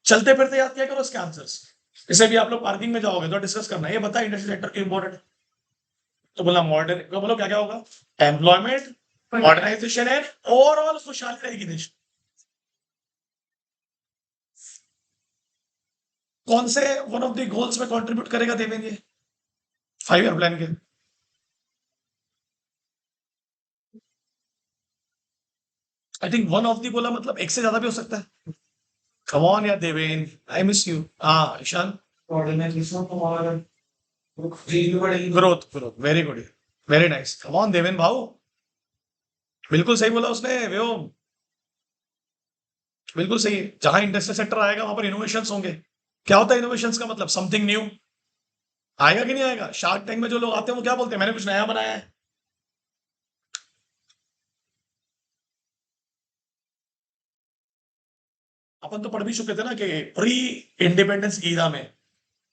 चलते फिरते याद किया करो इसके आंसर्स। इसे भी आप लोग पार्किंग में जाओगे तो डिस्कस करना, ये बता इंडस्ट्रियल सेक्टर क्यों इंपॉर्टेंट, तो बोला मॉडर्न, तो बोलो क्या क्या होगा? एम्प्लॉयमेंट, मॉडर्नाइजेशन है, ओवरऑल खुशहाली रहेगी देश। कौन से वन ऑफ द गोल्स में कंट्रीब्यूट करेगा देवेंगे 5 ईयर प्लान के? I think one of the बोला, मतलब एक से ज्यादा भी हो सकता है। कम ऑन यार देवेन, आई मिस यू। हाँ Ishaan, growth growth, very good, very nice. Come on Deven भाऊ, बिल्कुल सही बोला उसने व्योम, बिल्कुल सही। जहां इंडस्ट्रियल सेक्टर आएगा वहां पर इनोवेशंस होंगे। क्या होता है इनोवेशंस का मतलब? Something new. आएगा कि नहीं आएगा? शार्क टैंक में जो लोग आते हैं वो क्या बोलते हैं? मैंने कुछ नया बनाया है। अपन तो पढ़ भी चुके थे ना कि प्री इंडिपेंडेंस ईरा में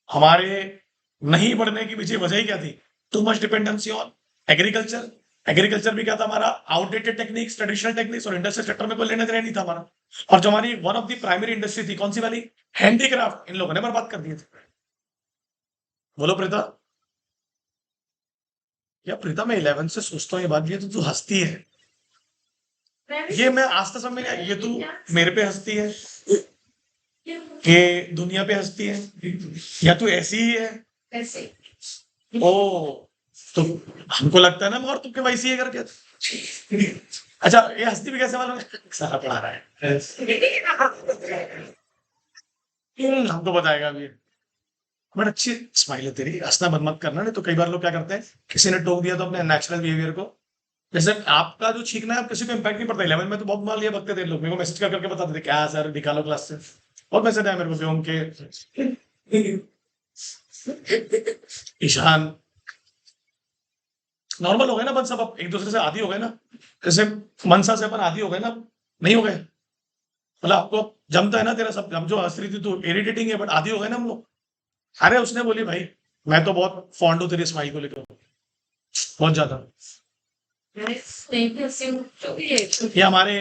हमारे नहीं बढ़ने की पीछे वजह ही क्या थी? Too much dependency on agriculture, agriculture भी क्या था हमारा, आउटडेटेड टेक्निक्स, ट्रेडिशनल टेक्निक्स, और इंडस्ट्रियल सेक्टर में कोई लेना देना नहीं था हमारा। और जो हमारी one of the primary industry थी, कौन सी वाली, हैंडीक्राफ्ट, इन लोगों ने बर्बाद कर दिए थे। बोलो प्रीता। या प्रीता, मैं 11 से सोचता हूँ ये बात, ये तो तू हंसती है, ये मैं आज तक समझ में नहीं आया, ये तू मेरे पे हंसती है, ये दुनिया पे हंसती है, या तू ऐसी ही है? ऐसे ओ, तो हमको लगता है ना और तुमके वैसी है करके। अच्छा, ये हंसती भी कैसे मालूम है? सारा पढ़ा रहा है, हमको बताएगा अभी। बट अच्छी स्माइल है तेरी, हंसना बंद मत करना, नहीं तो कई बार लोग क्या करते हैं, किसी ने टोक दिया तो अपने नेचुरल बिहेवियर को, जैसे आपका जो छींकना है, आप किसी को इम्पैक्ट नहीं पड़ता। 11 में तो बहुत मान लिया बकते थे लोग, मेरे को मैसेज कर करके बताते थे, क्या सर निकालो क्लास से, बहुत मैसेज आया मेरे को व्योम के, ईशान। नॉर्मल हो गए ना अपन सब, अब एक दूसरे से आदी हो गए ना, जैसे मनसा से अपन आदी हो गए ना, नहीं हो गए? मतलब आपको जमता है ना तेरा सब, हम जो हंस रही थी तो इरिटेटिंग है, बट आदी हो गए ना हम लोग। अरे उसने बोली भाई मैं तो बहुत फॉन्ड हूँ तेरी स्माइल को लेकर, बहुत ज्यादा। ये हमारे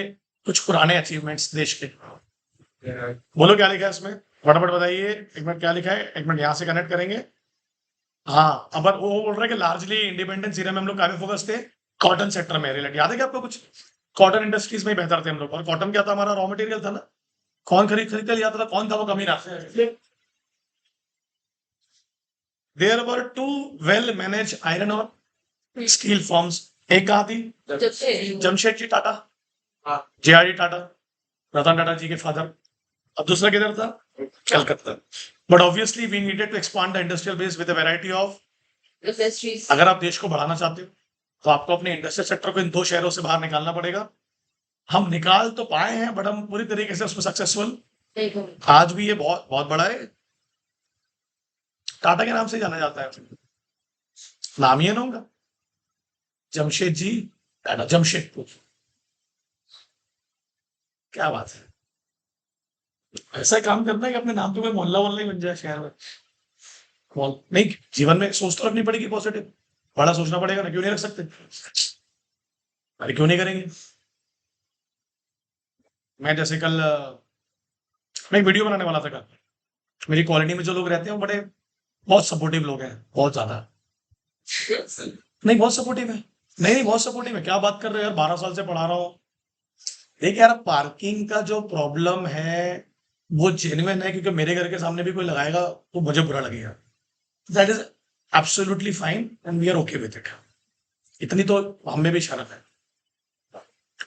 कुछ पुराने अचीवमेंट्स देश के। बोलो क्या लिखा है इसमें, फटाफट बताइए। एक मिनट, क्या लिखा है, एक मिनट यहाँ से कनेक्ट करेंगे। हाँ, अब वो बोल रहा है कि लार्जली इंडिपेंडेंस एरिया में हम लोग काफी फोकस थे कॉटन सेक्टर में रिलेटेड। याद है क्या आपको कुछ? कॉटन इंडस्ट्रीज में ही बेहतर थे हम लोग, और कॉटन क्या था, हमारा रॉ मटेरियल था ना। कौन खरीद खरीद के लिया था, कौन था वो कमी ना। There were two well manage iron और स्टील फॉर्म्स। एक कहाँ थी, जमशेदजी टाटा, JRD टाटा, रतन टाटा जी के फादर। अब दूसरा किधर था, Calcutta. But obviously we needed to expand the industrial base with a variety of industries. अगर आप देश को बढ़ाना चाहते हो तो आपको अपने इंडस्ट्रियल सेक्टर को इन 2 शहरों से बाहर निकालना पड़ेगा। हम निकाल तो पाए हैं, बट हम पूरी तरीके से उसमें सक्सेसफुल आज भी ये बहुत बहुत बड़ा है। टाटा के नाम से जाना जाता है, नाम ही है ना उनका, जमशेद जी टाटा, जमशेदपुर। क्या बात है, ऐसा काम करना है कि अपने नाम पे कोई मोहल्ला वोहल्ला ही बन जाए शहर में। नहीं, जीवन में सोच तो रखनी पड़ेगी पॉजिटिव, बड़ा सोचना पड़ेगा ना, क्यों नहीं रख सकते? अरे क्यों नहीं करेंगे? मैं जैसे कल मैं एक वीडियो बनाने वाला था कल, मेरी कॉलोनी में जो लोग रहते हैं वो बड़े बहुत सपोर्टिव लोग हैं, बहुत ज्यादा। नहीं, बहुत सपोर्टिव है, नहीं बहुत सपोर्टिव है। क्या बात कर रहे हो यार, 12 साल से पढ़ा रहा हूँ। देख यार, पार्किंग का जो प्रॉब्लम है वो जेन्युइन है, क्योंकि मेरे घर के सामने भी कोई लगाएगा तो मुझे बुरा लगेगा। That is absolutely fine and we are okay with it. इतनी तो हमें भी शर्म है।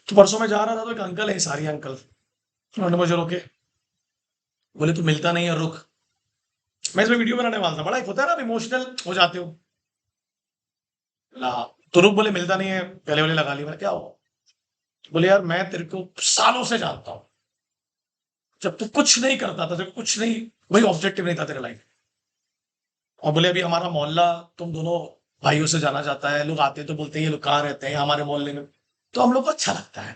तो परसों में जा रहा था तो एक अंकल है, सारी अंकल, उन्होंने मुझे रोके, बोले तू मिलता नहीं है, रुक। मैं इसमें वीडियो बनाने वाला था, बड़ा एक होता है ना, इमोशनल हो जाते हो। ला, तो रुक, बोले मिलता नहीं है, पहले वाले लगा ली। मैंने क्या हुआ? बोले यार मैं तेरे को सालों से जानता हूँ, जब तू कुछ नहीं करता था, जब कुछ नहीं, वही ऑब्जेक्टिव नहीं था तेरे लाइफ। और बोले अभी हमारा मोहल्ला तुम दोनों भाइयों से जाना जाता है, लोग आते हैं तो बोलते हैं ये लोग कहाँ रहते हैं हमारे मोहल्ले में, तो हम लोग को अच्छा लगता है।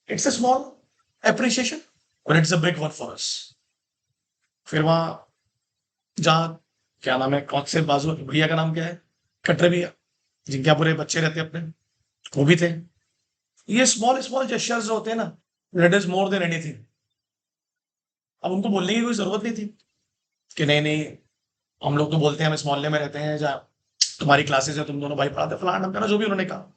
It's a small appreciation but it's a big one for us. फिर वहां जहाँ, क्या नाम है, कौन से बाजू भैया का नाम क्या है, कटरे भैया, जिनके यहाँ पूरे बच्चे रहते हैं अपने, वो भी थे। ये स्मॉल स्मॉल जेस्चर्स होते हैं ना, that is more than anything. अब उनको बोलने की कोई जरूरत नहीं थी कि नहीं नहीं, हम लोग तो बोलते हैं हम इस मोहल्ले में रहते हैं, जहाँ तुम्हारी क्लासेस है, तुम दोनों भाई पढ़ाते, फलाना ढमकाना, जो भी उन्होंने कहा।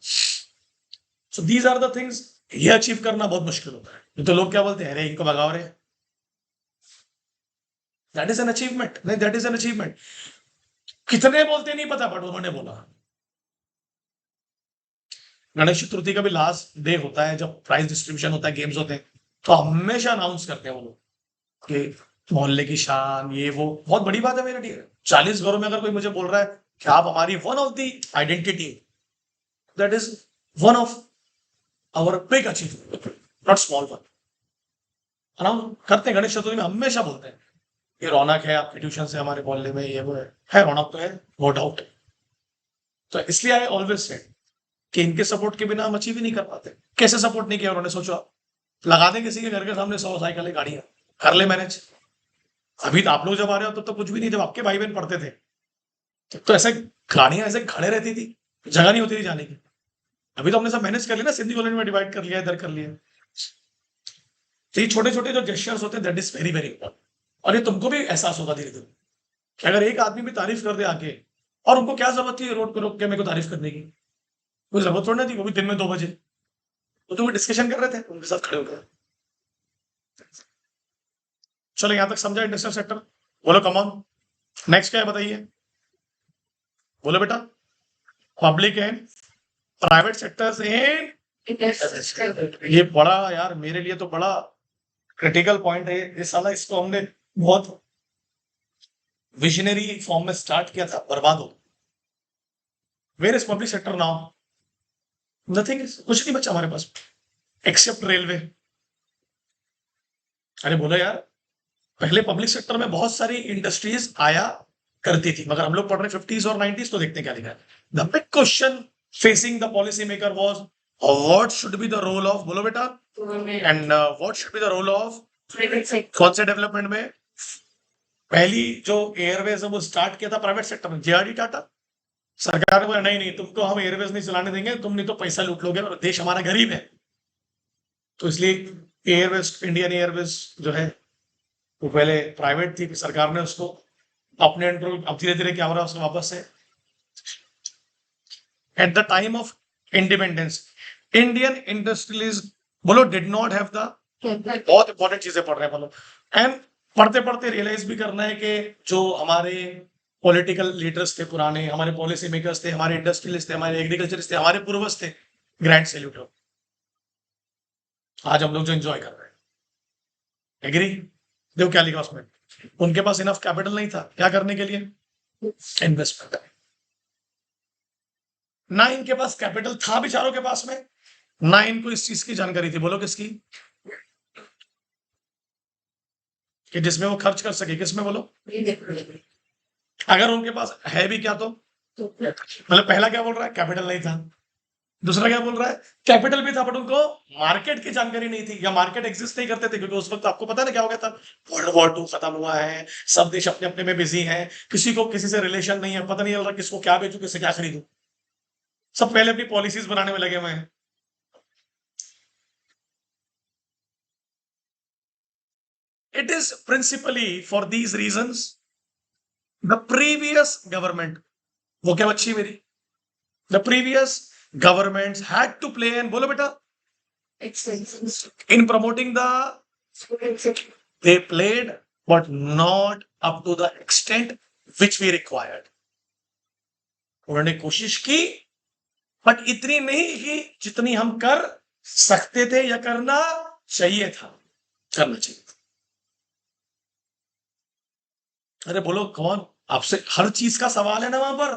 So these are the things, ये अचीव करना बहुत मुश्किल होता है। नहीं तो लोग क्या बोलते हैं, अरे इनको भगाओ रे, दैट इज एन अचीवमेंट। नहीं, दैट इज एन अचीवमेंट। कितने बोलते नहीं पता, बट उन्होंने बोला। गणेश चतुर्थी का भी लास्ट डे होता है, जब प्राइज डिस्ट्रीब्यूशन होता है, गेम्स होते हैं, तो हमेशा अनाउंस करते हैं वो लोग कि मोहल्ले की शान, ये वो बहुत बड़ी बात है मेरे लिए। 40 घरों में अगर कोई मुझे बोल रहा है कि आप हमारी one of the identity, that is one of our big achievement, not small one. Announce करते हैं गणेश चतुर्थी में, हमेशा बोलते हैं ये रौनक है आपके ट्यूशन से हमारे मोहल्ले में, ये वो है रौनक तो है, नो डाउट। तो इसलिए आई ऑलवेज सेड कि इनके सपोर्ट के बिना हम अचीव ही नहीं कर पाते। कैसे सपोर्ट नहीं किया उन्होंने, सोचो आप, लगा दें किसी के घर के सामने 100 साइकिल गाड़ियां, कर ले मैनेज। अभी तो आप लोग जब आ रहे हो तब तो कुछ भी नहीं, जब आपके भाई बहन पढ़ते थे तो ऐसे गाड़ियां ऐसे खड़े रहती थी, जगह नहीं होती थी जाने की। अभी तो हमने सब मैनेज कर लिया ना, सिंधी कॉलोनी में डिवाइड कर लिया, इधर कर लिया। तो ये छोटे छोटे जो जेस्चर्स होते हैं that is very very important. और ये तुमको भी एहसास होगा धीरे धीरे कि अगर एक आदमी भी तारीफ कर दे आके, और उनको क्या जरूरत थी रोड पे रोक के मेरे को तारीफ करने की, कोई जरूरत थोड़ी ना थी, वो भी दिन में 2 बजे। तो तुम डिस्कशन कर रहे थे उनके साथ खड़े होकर। चलो यहां तक समझा इंडस्ट्रियल सेक्टर। बोलो कमॉन, नेक्स्ट क्या है बताइए, बोलो बेटा। Public and private sectors in, ये बड़ा यार मेरे लिए तो बड़ा क्रिटिकल पॉइंट है ये साला। इसको हमने बहुत विजनरी फॉर्म में स्टार्ट किया था, बर्बाद हो। Where is public sector now? Nothing is, कुछ नहीं बचा हमारे पास एक्सेप्ट रेलवे। अरे बोलो यार, पहले पब्लिक सेक्टर में बहुत सारी इंडस्ट्रीज आया करती थी, मगर हम लोग पढ़ रहे 50s और 90s, तो देखते हैं क्या लिखा है। The big question facing the policy maker was what should be the role of, बोलो बेटा, and what should be the role of कौन से डेवलपमेंट में? पहली जो एयरवेज है वो स्टार्ट किया था प्राइवेट सेक्टर में, जेआरडी टाटा। सरकार ने बोला नहीं नहीं, तुमको हम एयरवेज नहीं चलाने देंगे, तुम नहीं तो पैसा लूट लोगे और देश हमारा गरीब है। तो इसलिए एयरवेज, इंडियन एयरवेज जो है वो पहले प्राइवेट थी, फिर सरकार ने उसको अपने अंडर, अब धीरे धीरे क्या हो रहा है उसको वापस से। At the time of independence Indian industrialist, बोलो, डिड नॉट हैव द, बहुत इंपॉर्टेंट चीजें पढ़ रहे हैं बोलो। एंड पढ़ते पढ़ते रियलाइज भी करना है कि जो हमारे पॉलिटिकल लीडर्स थे पुराने, हमारे पॉलिसी मेकर्स थे, हमारे इंडस्ट्रियलिस्ट थे, हमारे एग्रीकल्चरिस्ट थे, हमारे पूर्वज थे, ग्रैंड सैल्यूट हो। आज हम लोग जो एंजॉय कर रहे हैं, एग्री? देखो क्या लिखा उसमें, उनके पास इनफ कैपिटल नहीं था क्या करने के लिए, इन्वेस्टमेंट। ना इनके पास कैपिटल था बेचारों के पास में, ना इनको इस चीज की जानकारी थी, बोलो किसकी, कि जिसमें वो खर्च कर सके, किसमें बोलो। अगर उनके पास है भी क्या तो मतलब पहला क्या बोल रहा है, कैपिटल नहीं था। दूसरा क्या बोल रहा है, कैपिटल भी था बट उनको मार्केट की जानकारी नहीं थी, या मार्केट एग्जिस्ट नहीं करते थे, क्योंकि उस वक्त आपको पता है ना क्या हो गया था, वर्ल्ड वॉर 2 खत्म हुआ है, सब देश अपने अपने में बिजी हैं, किसी को किसी से रिलेशन नहीं है, पता नहीं चल रहा किसको क्या बेचू, किससे क्या खरीदू, सब पहले अपनी पॉलिसीज बनाने में लगे हुए हैं। It is principally for these reasons the previous government, वो क्या बच्ची मेरी, the previous governments had to play, and बोलो बेटा, in promoting the, they played but not up to the extent which we required. उन्होंने कोशिश की बट इतनी नहीं की जितनी हम कर सकते थे या करना चाहिए था, करना चाहिए था। अरे बोलो कौन, आपसे हर चीज का सवाल है ना वहां पर,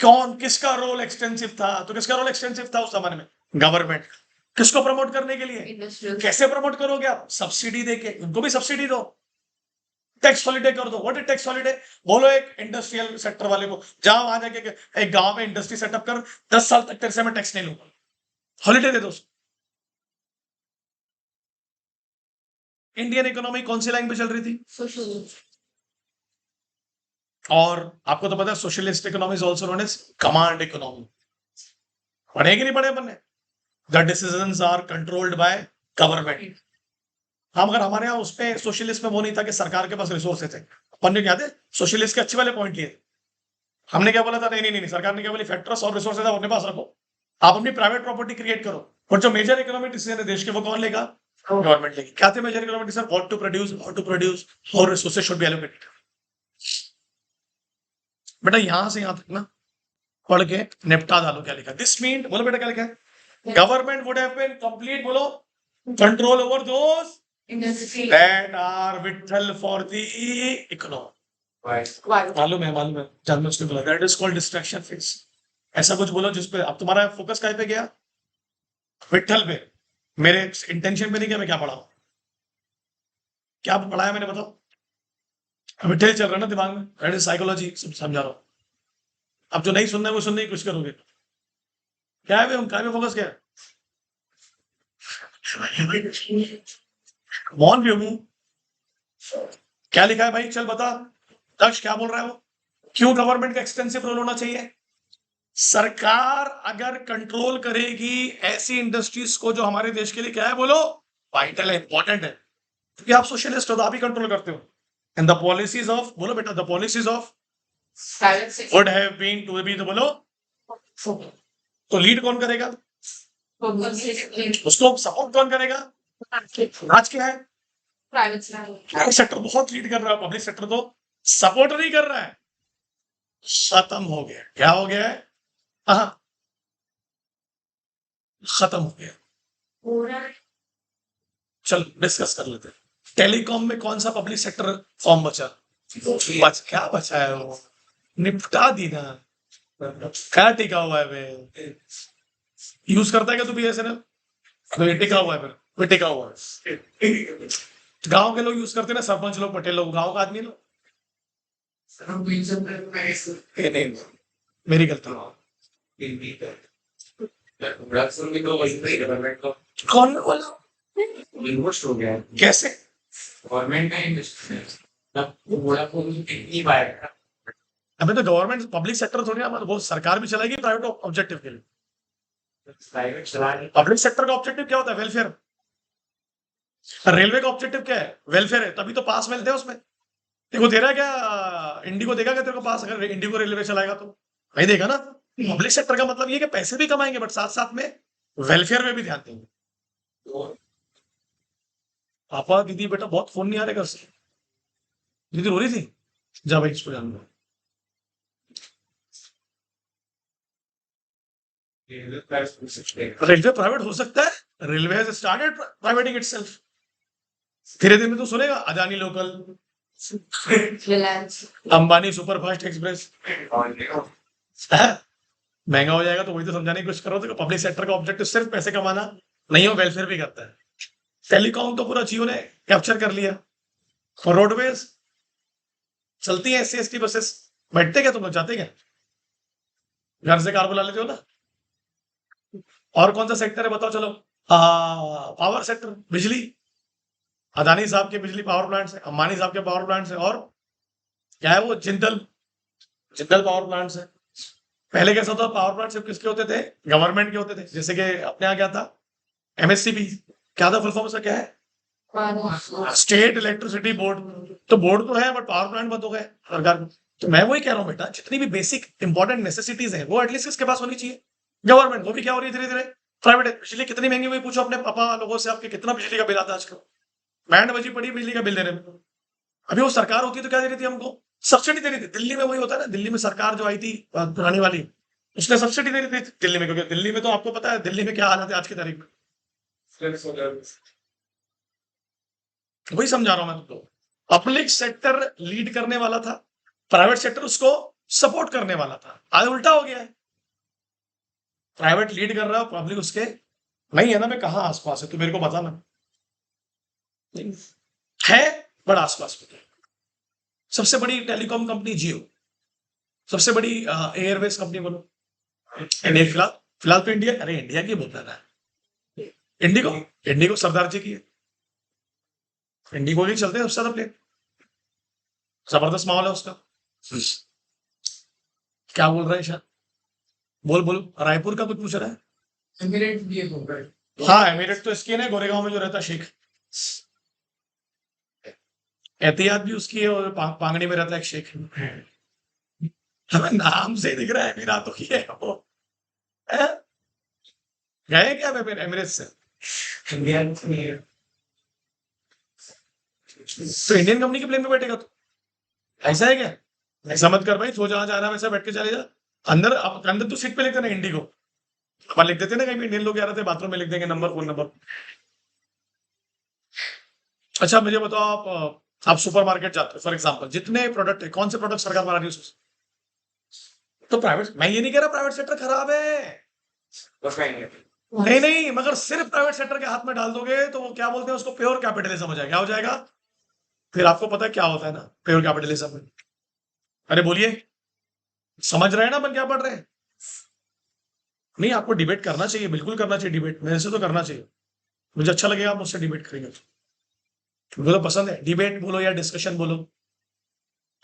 कौन किसका रोल एक्सटेंसिव था, तो किसका रोल एक्सटेंसिव था उस जमाने में, गवर्नमेंट। किसको प्रमोट करने के लिए, कैसे प्रमोट करोगे आप, सब्सिडी देके, उनको भी सब्सिडी दो, टैक्स हॉलिडे कर दो। व्हाट इज टैक्स हॉलिडे, बोलो एक इंडस्ट्रियल सेक्टर वाले को, जाओ वहां जाके एक गांव में इंडस्ट्री सेटअप कर, 10 साल तक तेरे से मैं टैक्स नहीं लूंगा, हॉलिडे दे दो। इंडियन इकोनॉमी कौन सी लाइन पे चल रही थी, और आपको तो पता है socialist economy is also known as command economy. पढ़े कि नहीं पढ़े अपन ने, the decisions are controlled by government. हम अगर हमारे यहाँ उसमें सोशलिस्ट में वो नहीं था कि सरकार के पास रिसोर्सेज थे, अपन ने क्या थे सोशलिस्ट के अच्छे वाले पॉइंट लिए, हमने क्या बोला था, नहीं नहीं नहीं, सरकार ने क्या बोली, फैक्टर्स और रिसोर्सेज अपने पास रखो, आप अपनी प्राइवेट प्रॉपर्टी क्रिएट करो, और जो मेजर इकोनॉमिक डिसीजन है देश के वो कौन लेगा, गवर्नमेंट लेगी। क्या थे major economic decision, what to produce, how to produce, how resources should be allocated. बेटा यहां से यहां तक ना पढ़ के निपटा डालो क्या लिखा, दिस मीन, बोलो बेटा क्या लिखा है, government would have been complete, बोलो, control over those that are vital for the economy. मालूम है जानबूझ के बोला, that is called distraction phase। ऐसा कुछ बोलो जिसपे अब तुम्हारा फोकस कहाँ पे गया, विठल पे, मेरे इंटेंशन पे नहीं, क्या मैं क्या पढ़ा हूं, क्या पढ़ाया मैंने बताओ, विठल चल रहा है ना दिमाग में, that is साइकोलॉजी, समझा रहा हूं। अब जो नहीं सुनना है वो सुनने की कोशिश करोगे, क्या है हम क्या फोकस क्या है, मौन भी हूं, क्या लिखा है भाई, चल बता, दक्ष क्या बोल रहा है वो, क्यों गवर्नमेंट का एक्सटेंसिव रोल होना चाहिए, सरकार अगर कंट्रोल करेगी ऐसी इंडस्ट्रीज को जो हमारे देश के लिए क्या है, बोलो, वाइटल है, इंपॉर्टेंट है, क्योंकि आप सोशलिस्ट हो तो आप ही कंट्रोल करते हो। एंड द पॉलिसीज ऑफ, बोलो बेटा, the policies of Private sector. Would have been to be, तो बोलो, तो लीड कौन करेगा, उसको सपोर्ट कौन करेगा? आज क्या है, Private sector. प्राइवेट सेक्टर बहुत लीड कर रहा है, पब्लिक सेक्टर तो सपोर्ट नहीं कर रहा है। खत्म हो गया, क्या हो गया है? हाँ, खत्म हो गया। पूरा चल डिस्कस कर लेते हैं। टेलीकॉम में कौन सा पब्लिक सेक्टर फॉर्म बचा? क्या बचा है, वो निपटा दी ना, क्या टिका हुआ है वे? यूज करता है क्या तू BSNL? तो ये टिका हुआ है, फिर कोई टिका हुआ है। गांव के लोग यूज करते हैं ना, सरपंच लोग, पटेल लोग, गांव का आदमी लोग। ये नहीं, मेरी गलती। कौन बोला? इन्वेस्ट हो गया है कैसे? गवर्नमेंट का इन्वेस्टमेंट पाएगा अबे तो गवर्नमेंट पब्लिक सेक्टर थोड़ी ना, वो सरकार भी चलाएगी प्राइवेट ऑब्जेक्टिव के लिए। प्राइवेट चलाने पब्लिक सेक्टर का ऑब्जेक्टिव क्या होता है? वेलफेयर। रेलवे का ऑब्जेक्टिव क्या है? वेलफेयर है, तभी तो पास मिलते हैं उसमें। तेरे को दे रहा है क्या? इंडिगो देगा क्या तेरे को पास, अगर इंडिगो रेलवे चलाएगा तो? नहीं देगा ना। पब्लिक सेक्टर का मतलब ये कि पैसे भी कमाएंगे, बट साथ साथ में वेलफेयर में भी ध्यान देंगे। पापा दीदी बेटा बहुत फोन नहीं आ रहे घर से, दीदी रो रही थी, जा भाई इसको जान दो। रेलवे प्राइवेट हो सकता है, रेलवे हैज स्टार्टेड प्राइवेटिंग इटसेल्फ। धीरे धीरे तो सुनेगा, Adani local, Reliance. Ambani superfast express. महंगा हो जाएगा तो वही तो समझाने की कोशिश करो तो पब्लिक सेक्टर का ऑब्जेक्टिव सिर्फ पैसे कमाना नहीं हो, वेलफेयर भी करता है। टेलीकॉम तो पूरा जियो ने कैप्चर कर लिया। और रोडवेज चलती है, SC ST बसेस, बैठते क्या तुम लोग, जाते क्या? घर से कार बुला लेते हो ना। और कौन सा सेक्टर है बताओ चलो? पावर सेक्टर, बिजली, अदानी साहब के बिजली पावर प्लांट्स है, अंबानी साहब के पावर प्लांट्स है, और क्या है वो, जिंदल पावर प्लांट्स है। पहले कैसा था, पावर प्लांट सिर्फ किसके होते थे? गवर्नमेंट के होते थे। जैसे कि अपने यहाँ क्या था, MSCB, क्या था फुल फॉर्म उसका, क्या है? State electricity board. तो बोर्ड तो है, बट पावर प्लांट बंद हो गए सरकार को। तो मैं वही कह रहा हूँ बेटा, जितनी भी बेसिक इंपॉर्टेंट नेसेसिटीज है वो एटलीस्ट किसके पास होनी चाहिए? गवर्नमेंट। वो भी क्या हो रही है धीरे धीरे, प्राइवेट है। बिजली कितनी महंगी हुई, पूछो अपने पापा लोगों से, आपके कितना बिजली का बिल आता है आजकल? बैंड बजी पड़ी बिजली का बिल देने में। अभी वो सरकार होती तो क्या दे रही थी हमको? सब्सिडी दे रही थी। दिल्ली में वही होता है ना, दिल्ली में सरकार जो आई थी पुरानी वाली, उसने सब्सिडी दे रही थी दिल्ली में, क्योंकि दिल्ली में तो आपको पता है दिल्ली में क्या हालत है आज की तारीख में। वही समझा रहा हूं मैं तुमको। पब्लिक सेक्टर लीड करने वाला था, प्राइवेट सेक्टर उसको सपोर्ट करने वाला था। आज उल्टा हो गया है, प्राइवेट लीड कर रहा है, पब्लिक उसके नहीं है ना। मैं कहाँ आसपास है, तू मेरे को बता ना। नहीं है, बड़ा आसपास में। सबसे बड़ी टेलीकॉम कंपनी जियो, सबसे बड़ी एयरवेज कंपनी बोलो, फिलहाल तो इंडिया, अरे इंडिया की बोल रहा है, इंडिगो सरदार जी की है। इंडिगो ही चलते हैं सबसे ज्यादा प्लेन, जबरदस्त माहौल है उसका। क्या बोल रहा है शायद, बोल रायपुर का कुछ पूछ रहा है। एमिरेट भी एक होगा हाँ, एमिरेट तो स्किन है, गोरेगांव में जो रहता है शेख। एहतियात भी उसकी है, और पांगड़ी में रहता है एक शेख। हमें नाम से दिख रहा है एमिरातों की है वो। हैं? गए क्या एमिरेट से? इंडिया तो इंडियन कंपनी के प्लेन में बैठेगा तो ऐसा है क्या? ऐसा मत कर भाई, सो जहां जा रहा है वैसा बैठ के चले जा। अंदर तो सीट पे लिखते ना इंडिगो, अपन लिख देते ना, कहीं इंडियन लोग आ रहे थे बाथरूम में लिख देंगे नंबर, फोन नंबर। अच्छा मुझे बताओ, आप सुपरमार्केट जाते हो फॉर एग्जांपल, जितने प्रोडक्ट है, कौन से प्रोडक्ट सरकार बना रही है उसमें? तो प्राइवेट, मैं ये नहीं कह रहा प्राइवेट सेक्टर खराब है, नहीं, मगर सिर्फ प्राइवेट सेक्टर के हाथ में डाल दोगे तो वो क्या बोलते हैं उसको, प्योर कैपिटलिज्म हो जाएगा। क्या हो जाएगा? फिर आपको पता है क्या होता है ना प्योर कैपिटलिज्म में? अरे बोलिए, समझ रहे हैं ना अपन क्या पढ़ रहे हैं? नहीं, आपको डिबेट करना चाहिए, बिल्कुल करना चाहिए डिबेट, मेरे से तो करना चाहिए, मुझे अच्छा लगेगा आप मुझसे डिबेट करेंगे तो। मुझे तो पसंद है डिबेट बोलो या डिस्कशन बोलो।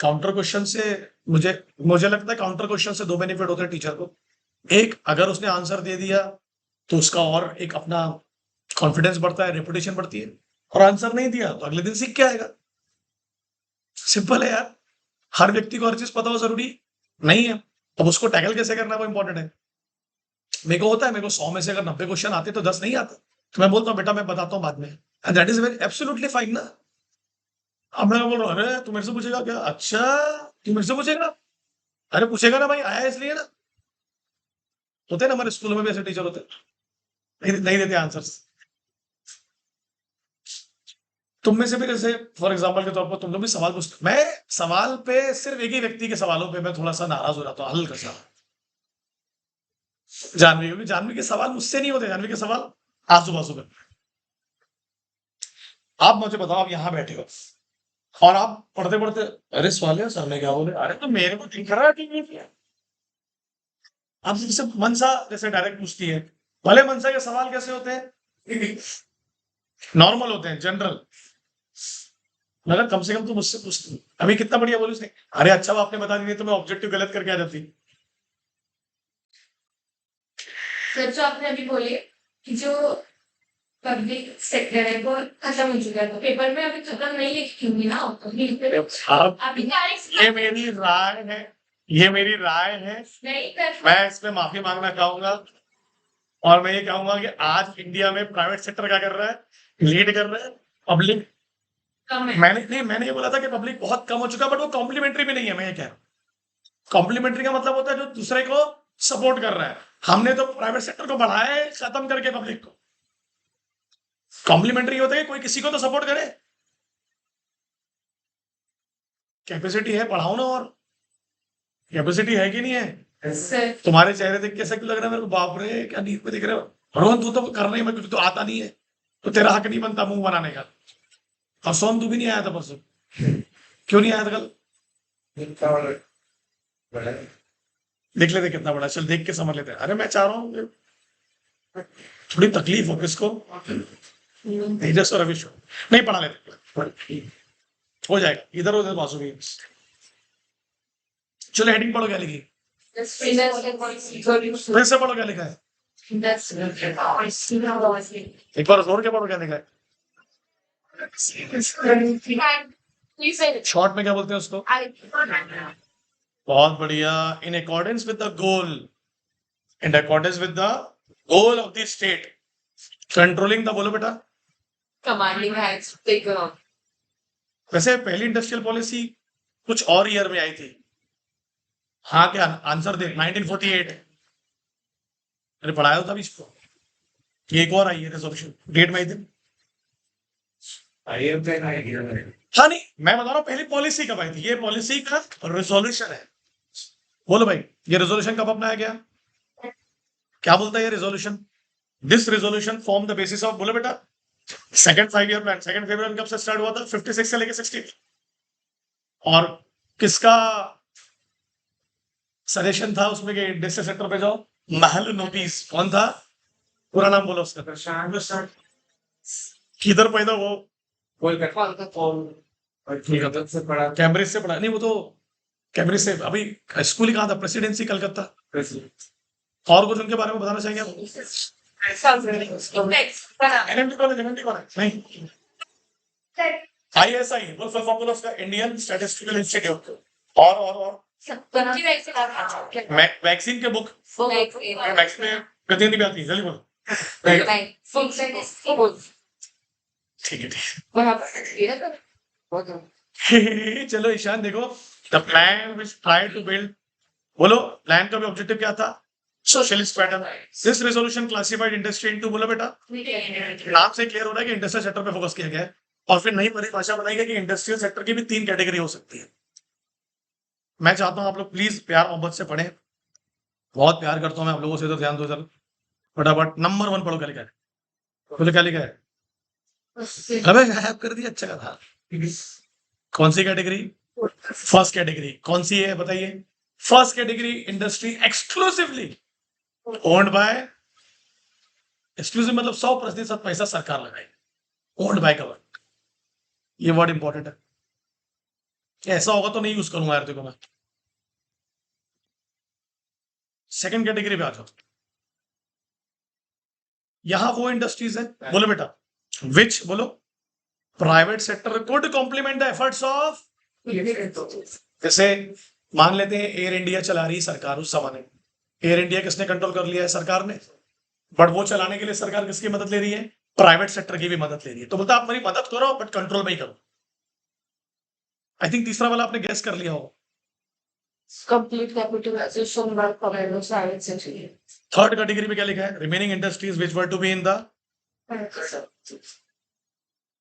काउंटर क्वेश्चन से मुझे लगता है काउंटर क्वेश्चन से दो बेनिफिट होते हैं टीचर को। एक अगर उसने आंसर दे दिया तो उसका और एक अपना कॉन्फिडेंस बढ़ता है, रेपुटेशन बढ़ती है, और आंसर नहीं दिया तो अगले दिन सीख के आएगा। सिंपल है यार। हर व्यक्ति को हर चीज पता हो जरूरी नहीं है। अब उसको टैकल कैसे करना है वो इंपॉर्टेंट है। मेरे को होता है, मेरे को 100 में से अगर 90 क्वेश्चन आते तो 10 नहीं आते, तो मैं बोलता हूँ बेटा मैं बताता हूँ बाद में, and that is very absolutely fine ना। अब मैं बोल रहा हूँ अरे तू मेरे से पूछेगा क्या? अच्छा तू मेरे से पूछेगा? अरे पूछेगा ना भाई, आया है इसलिए ना। होते हैं ना हमारे स्कूल में भी ऐसे टीचर होते हैं, नहीं देते आंसर्स। तुम में से भी जैसे फॉर एग्जाम्पल के तौर पर तुम लोग भी सवाल पूछते, मैं सवाल पे सिर्फ एक ही व्यक्ति के सवालों पे मैं थोड़ा सा नाराज हो जाता हूँ, हल्का सा। जानवी, क्योंकि जानवी के सवाल मुझसे नहीं होते, जानवी के सवाल आजू बाजू में। आप मुझे बताओ, आप यहाँ बैठे हो और आप पढ़ते पढ़ते, अरे सवाल है सर ने क्या बोले, अरे तो मेरे को दिख रहा है कि नहीं किया। आप जैसे मनसा जैसे डायरेक्ट पूछती है, भले मनसा के सवाल कैसे होते हैं, नॉर्मल होते हैं, जनरल, मगर कम से कम तुम मुझसे पूछती। अभी कितना बढ़िया बोली उसने, अरे अच्छा वो आपने बता दी तो मैं ऑब्जेक्टिव गलत करके आ जाती। सर जो आपने अभी बोले कि जो पब्लिक सेक्टर है वो खत्म हो चुका है, तो पेपर में अभी खत्म नहीं लिखूंगी ना आप अभी ये मेरी राय है, ये मेरी राय है, नहीं कर मैं इसमें माफी मांगना चाहूंगा। और मैं ये कहूंगा कि आज इंडिया में प्राइवेट सेक्टर क्या कर रहा है, लीड कर रहा है। पब्लिक, कम है। मैंने ये बोला था कि पब्लिक बहुत कम हो चुका है, बट वो कॉम्प्लीमेंट्री भी नहीं है। मैं ये कह रहा हूँ, कॉम्प्लीमेंट्री का मतलब होता है जो दूसरे को सपोर्ट कर रहा है। हमने तो प्राइवेट सेक्टर को बढ़ाया है खत्म करके पब्लिक को। कॉम्प्लीमेंट्री होता है कि कोई किसी को तो सपोर्ट करे। कैपेसिटी है, बढ़ाओ ना। और कैपेसिटी है कि नहीं है? सर तुम्हारे चेहरे देख के ऐसा क्यों लग रहा है मेरे को, बाप रे क्या नींद में दिख रहे हो? रोहन तू तो करना ही मत, क्योंकि तो आता नहीं है, तो तेरा हक नहीं बनता मुंह बनाने का। और सोम तू भी नहीं आया था परसों, क्यों नहीं आया था कल? देख लेते कितना बड़ा, चल देख के समझ लेते हैं। अरे मैं चाह रहा हूँ थोड़ी तकलीफ हो किसको, तेजस और अविश नहीं पढ़ा लेते, हो जाएगा, इधर उधर बाजू भी। चलो हेडिंग पढ़ो क्या लिखी, फिर से पढ़ो क्या लिखा है, एक बार जोर के पढ़ो क्या लिखा है। शॉर्ट में क्या बोलते हैं उसको? बहुत बढ़िया। In accordance with the goal, in accordance with the goal of the state, controlling the, बोलो बेटा। Commanding hands taken on. वैसे पहली इंडस्ट्रियल पॉलिसी कुछ और ईयर में आई थी। हाँ क्या आंसर दे, 1948। अरे पढ़ाया था अभी इसको। ये एक और आई है रेजोल्यूशन, डेट में आई थी। हाँ नहीं, मैं बता रहा हूँ पहली पॉलिसी कब आई थी, ये पॉलिसी का रेजोल्यूशन है। बोलो भाई, ये रेजोल्यूशन कब अपनाया गया? क्या बोलता है ये resolution? This resolution form the basis of, बोलो बेटा, second 5 year plan. Second 5 year कब से स्टार्ट हुआ था? 56 से लेके 60। और किसका सजेशन था उसमें कि इंडस्ट्रियल सेक्टर पे जाओ? महल नोटिस। कौन था? पूरा नाम बोलो उसका। किधर पैदा वो? कैम्ब्रिज से पढ़ा नहीं, वो तो कैम्ब्रिज से। अभी स्कूल ही कहाँ था? प्रेसिडेंसी कलकत्ता। और कुछ उनके बारे में बताना चाहेंगे आप? NMT कॉलेज, NMT कॉलेज नहीं, ISI, वो फुल फॉर्म बोलो उसका, इंडियन स्टैटिस्टिकल इंस्टीट्यूट। और वैक्सीन के बुक, वैक्सीन में गति नहीं आती, जल्दी बोलो। ठीक है ठीक है। चलो ईशान देखो, the plan which try to build, बोलो प्लान का भी ऑब्जेक्टिव क्या था? Socialist pattern. This resolution classified industry into, बोलो बेटा, नाम से क्लियर हो रहा है कि इंडस्ट्रियल सेक्टर पे फोकस किया गया है। और फिर नई परिभाषा बनाई गई कि इंडस्ट्रियल सेक्टर की भी 3 कैटेगरी हो सकती है। मैं चाहता हूं आप लोग प्लीज प्यार मोहब्बत से पढ़ें, बहुत प्यार करता हूं मैं आप लोगों से, तो ध्यान दो जरा फटाफट। नंबर 1 पढ़ो क्या लिखा है, बोलो क्या लिखा है? अबे गायब कर दिया, अच्छा का था। कौन सी कैटेगरी? First category. कौन सी है बताइए? First category industry exclusively owned by, exclusive मतलब 100% पैसा सरकार लगाएगी, ओन्ड बाय गवर्नमेंट। ये वर्ड इंपॉर्टेंट है, ऐसा होगा तो नहीं यूज करूंगा यार, देखो मैं सेकंड कैटेगरी पे आ जाओ। यहां वो इंडस्ट्रीज है, बोलो बेटा, विच बोलो private sector could complement the efforts of, जैसे मान लेते हैं एयर इंडिया चला रही सरकार उस जमाने में, एयर इंडिया किसने कंट्रोल कर लिया है? सरकार ने। बट वो चलाने के लिए सरकार किसकी मदद ले रही है? प्राइवेट सेक्टर की भी मदद ले रही है। तो बोलता आप मेरी मदद करो बट कंट्रोल में ही करो। आई थिंक तीसरा वाला आपने गैस कर लिया हो। complete capitalization by private sector. Third category में क्या लिखा है? Remaining industries which were to be in the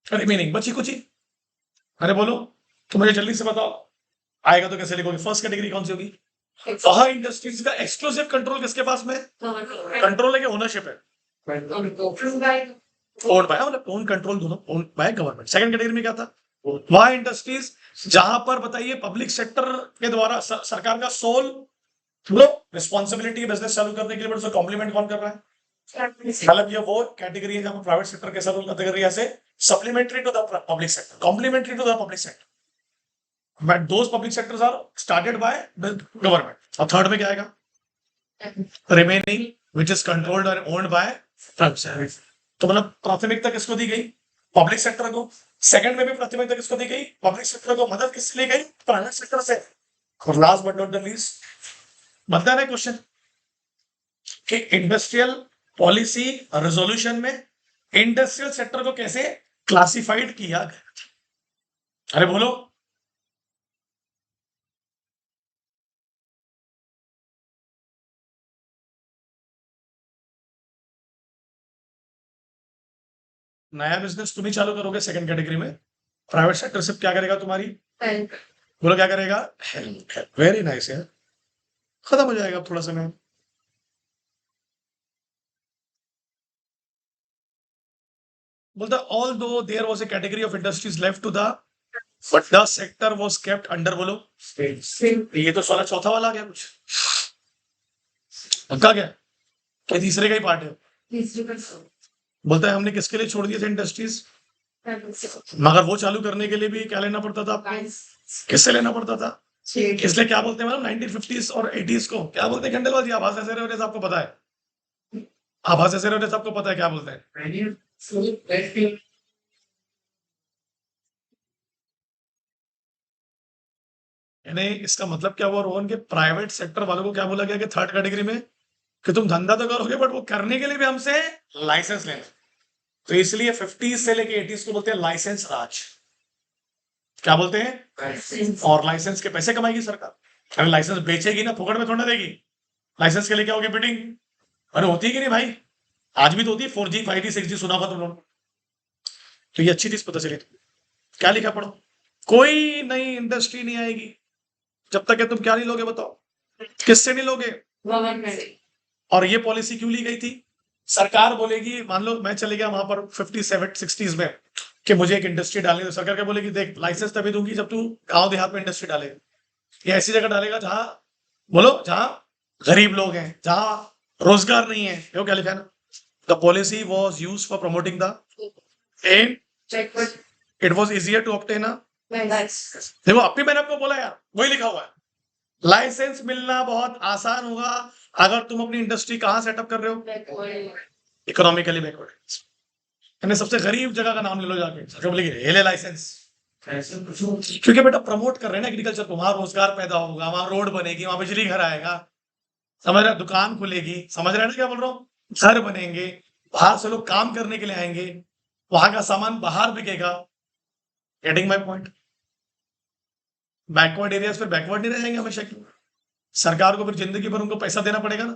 remaining, बची कुछ ही। अरे बोलो तो मुझे जल्दी से बताओ, आएगा तो कैसे लिखोगे? फर्स्ट कैटेगरी कौन सी होगी? वहां इंडस्ट्रीज का एक्सक्लूसिव कंट्रोल किसके पास में? कंट्रोल है कि ओनरशिप है? ओन बाय, मतलब ओन कंट्रोल दोनों, own by government. Second category में क्या था? वह इंडस्ट्रीज जहां पर बताइए पब्लिक सेक्टर के द्वारा सरकार का सोल रिस्पॉन्सिबिलिटी बिजनेस चालू करने के लिए, बट उसका कॉम्प्लीमेंट कौन कर रहा है? मतलब ये वो कैटेगरी है जहां प्राइवेट सेक्टर के रूल करते कर रही है, ऐसे supplementary to the public sector, complementary to the public sector, but those public sectors are started by government. और थर्ड में क्या आएगा? रिमेनिंग विच इज कंट्रोल्ड और ओन्ड बाय प्राइवेट सेक्टर। तो मतलब प्राथमिकता किसको दी गई? पब्लिक सेक्टर को। सेकंड में भी प्राथमिकता किसको दी गई? पब्लिक सेक्टर को। मदद किससे ली गई? प्राइवेट सेक्टर से। और last but not the least, बनता है क्वेश्चन कि इंडस्ट्रियल पॉलिसी रेजोल्यूशन में इंडस्ट्रियल सेक्टर को कैसे क्लासिफाइड किया गया? अरे बोलो। नया बिजनेस तुम ही चालू करोगे सेकंड कैटेगरी में, प्राइवेट सेक्टर सिर्फ क्या करेगा तुम्हारी? बोलो क्या करेगा? हेल्प। वेरी नाइस यार, खत्म हो जाएगा थोड़ा समय। बोलता although there was a category of industries left to the but the sector was kept under, बोलो ये तो साला चौथा वाला आ गया कुछ पक्का क्या? क्या तीसरे का ही पार्ट है? बोलता है हमने किसके लिए छोड़ दिए थे इंडस्ट्रीज, मगर वो चालू करने के लिए भी क्या लेना पड़ता था आपको? किससे लेना पड़ता था? इसलिए क्या बोलते हैं मतलब 1950s और 80s को क्या बोलते हैं? खंडेलवाल जी आभास ऐसे रहे आपको पता है? आभास ऐसे रहे आपको पता है क्या बोलते हैं? यानी इसका मतलब क्या हुआ रोहन के? प्राइवेट सेक्टर वालों को क्या बोला गया कि थर्ड कैटेगरी में कि तुम धंधा तो करोगे बट वो करने के लिए भी हमसे लाइसेंस लेना। तो इसलिए 50s से लेके 80s को बोलते हैं लाइसेंस राज। क्या बोलते हैं? और लाइसेंस के पैसे कमाएगी सरकार। अरे लाइसेंस बेचेगी ना, फोकट में थोड़ा देगी। लाइसेंस के लिए क्या होगी? बिडिंग। अरे होती है कि नहीं भाई? आज भी तो होती है। 4G 5G 6G सुना होगा तुम लोग। तो ये अच्छी चीज पता चली। क्या लिखा पढ़ो, कोई नई इंडस्ट्री नहीं आएगी जब तक तुम क्या नहीं लोगे? बताओ किससे नहीं लोगे? और ये पॉलिसी क्यों ली गई थी? सरकार बोलेगी, मान लो मैं चले गया वहां पर 57 60s में कि मुझे एक इंडस्ट्री डालनी है, तो सरकार क्या बोलेगी? देख लाइसेंस तभी दूंगी जब तू गांव देहात में इंडस्ट्री डालेगा, या ऐसी जगह डालेगा जहां बोलो जहां गरीब लोग हैं, जहां रोजगार नहीं है। देखो क्या लिखा है ना, the policy was use for promoting the and it was easier to obtain a. देखो अब भी मैंने आपको बोला यार, वही लिखा हुआ है। लाइसेंस मिलना बहुत आसान होगा अगर तुम अपनी इंडस्ट्री कहां सेटअप कर रहे हो? इकोनॉमिकली बैकवर्ड, यानी सबसे गरीब जगह का नाम ले लो जाके, सबसे बोलेगी ले लाइसेंस। क्योंकि बेटा प्रमोट कर रहे हैं ना एग्रीकल्चर को, वहां रोजगार पैदा होगा, वहां रोड बनेगी, वहां बिजली घर आएगा, समझ रहे? दुकान खुलेगी, समझ रहे हैं ना क्या बोल रहा हूँ? घर बनेंगे, बाहर से लोग काम करने के लिए आएंगे, वहां का सामान बाहर बिकेगा। Getting my point? Backward areas फिर बैकवर्ड नहीं रहेंगे हमेशा की। सरकार को फिर जिंदगी भर उनको पैसा देना पड़ेगा ना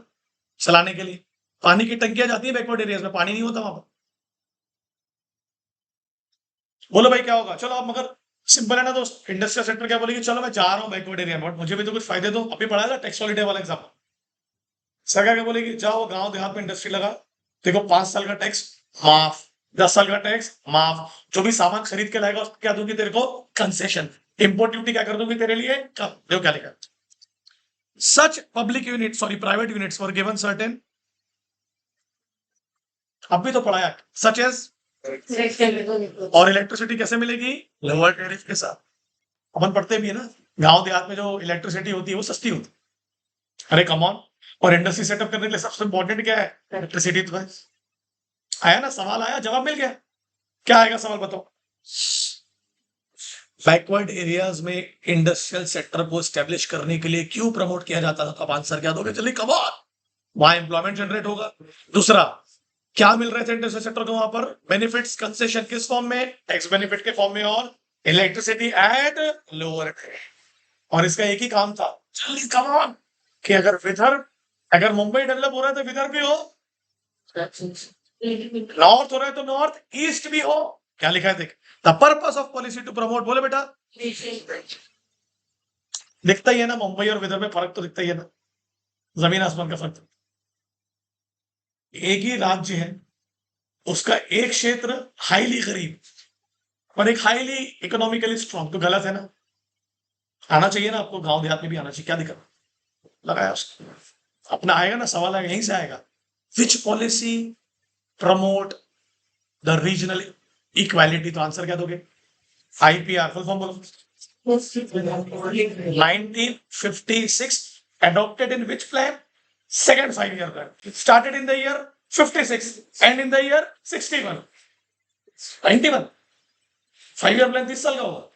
चलाने के लिए। पानी की टंकियां जाती है बैकवर्ड एरियाज में, पानी नहीं होता वहां पर। बोलो भाई क्या होगा? चलो आप मगर सिंपल है ना दोस्त, इंडस्ट्रियल सेक्टर क्या बोलेगी? चलो मैं जा रहा हूँ बैकवर्ड एरिया में, बट मुझे भी तो कुछ फायदे दो। अभी पढ़ा था टैक्स हॉलिडे वाला एग्जाम्पल। सरकार क्या बोलेगी? जाओ गांव देहात में इंडस्ट्री लगा, देखो 5 साल का टैक्स माफ, 10 साल का टैक्स माफ, जो भी सामान खरीद के लाएगा उसको क्या दूंगी तेरे को? कंसेशन। इंपोर्ट ड्यूटी क्या कर दूंगी तेरे लिए? देखो क्या लिखा, such public unit sorry private units for given certain, अब भी तो पढ़ाया, सच एज। और इलेक्ट्रिसिटी कैसे मिलेगी? लोअर टैरिफ के साथ। अपन पढ़ते भी है ना, गांव देहात में जो इलेक्ट्रिसिटी होती है वो सस्ती होती है। अरे कम ऑन, और इंडस्ट्री सेटअप करने के लिए सबसे इंपॉर्टेंट क्या है? इलेक्ट्रिसिटी। तो है। आया ना सवाल, आया जवाब मिल गया। क्या आएगा सवाल बताओ? बैकवर्ड एरियाज में इंडस्ट्रियल सेक्टर को स्टेब्लिश करने के लिए क्यों प्रमोट किया जाता था? तो आप आंसर क्या दोगे? जल्दी कम ऑन। वहां एम्प्लॉयमेंट जनरेट होगा। दूसरा, क्या मिल रहे थे इंडस्ट्रियल सेक्टर को? वहां पर बेनिफिट्स, कंसेशन किस फॉर्म में? टैक्स बेनिफिट के फॉर्म में और इलेक्ट्रिसिटी एट लोअर। और इसका एक ही काम था, जल्दी कम ऑन, कि अगर विदर्भ, अगर मुंबई डेवलप हो रहा है तो विदर्भ भी हो, नॉर्थ हो रहा है तो नॉर्थ ईस्ट भी हो। क्या लिखा है देख? The purpose of policy to promote. बोले बेटा, दिखता ही है ना, मुंबई और विदर्भ में फर्क तो दिखता ही है ना, जमीन आसमान का फर्क। एक ही राज्य है, उसका एक क्षेत्र हाईली गरीब और एक हाईली इकोनॉमिकली स्ट्रॉन्ग, तो गलत है ना? आना चाहिए ना आपको, गांव देहात में भी आना चाहिए। क्या दिक्कत लगाया उसको? अपना आएगा ना, सवाल आएगा, यहीं से आएगा। विच policy promote the regional equality? तो आंसर क्या दोगे? आईपीआर फुल फॉर्म बोलो। 1956 adopted in which plan? Second 5-year plan. It started in the year 56 and in the year 61. 91. 5-year plan 30 साल का होगा।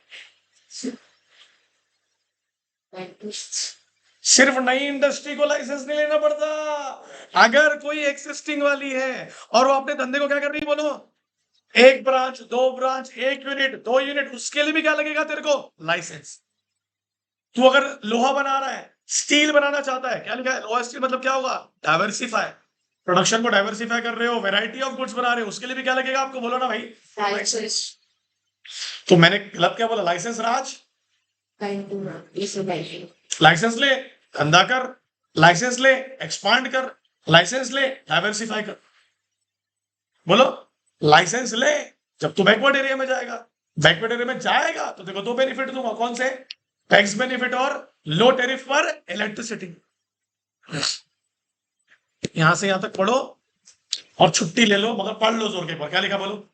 सिर्फ नई इंडस्ट्री को लाइसेंस नहीं लेना पड़ता। अगर कोई एक्सिस्टिंग वाली है और वो अपने धंधे को क्या कर रही है, बोलो? एक ब्रांच, दो ब्रांच, एक यूनिट, दो यूनिट, उसके लिए भी क्या लगेगा तेरे को? लाइसेंस। तू अगर लोहा बना रहा है, स्टील बनाना चाहता है, क्या लिखा है? लोहा स्टील मतलब क्या होगा? डाइवर्सिफाई। प्रोडक्शन को डाइवर्सिफाई कर रहे हो, वैरायटी ऑफ गुड्स बना रहे हो, उसके लिए भी क्या लगेगा आपको? बोलो ना भाई। लाइसेंस। तो मैंने गलत क्या बोला? लाइसेंस राज। लाइसेंस ले, धंधा कर। लाइसेंस ले, एक्सपांड कर। लाइसेंस ले, डाइवर्सिफाई कर। बोलो, लाइसेंस ले जब तू बैकवर्ड एरिया में जाएगा। बैकवर्ड एरिया में जाएगा तो देखो दो बेनिफिट दूंगा। कौन से? टैक्स बेनिफिट और लो टैरिफ पर इलेक्ट्रिसिटी। यहां से यहां तक पढ़ो और छुट्टी ले लो, मगर पढ़ लो जोर के पर। क्या लिखा बोलो?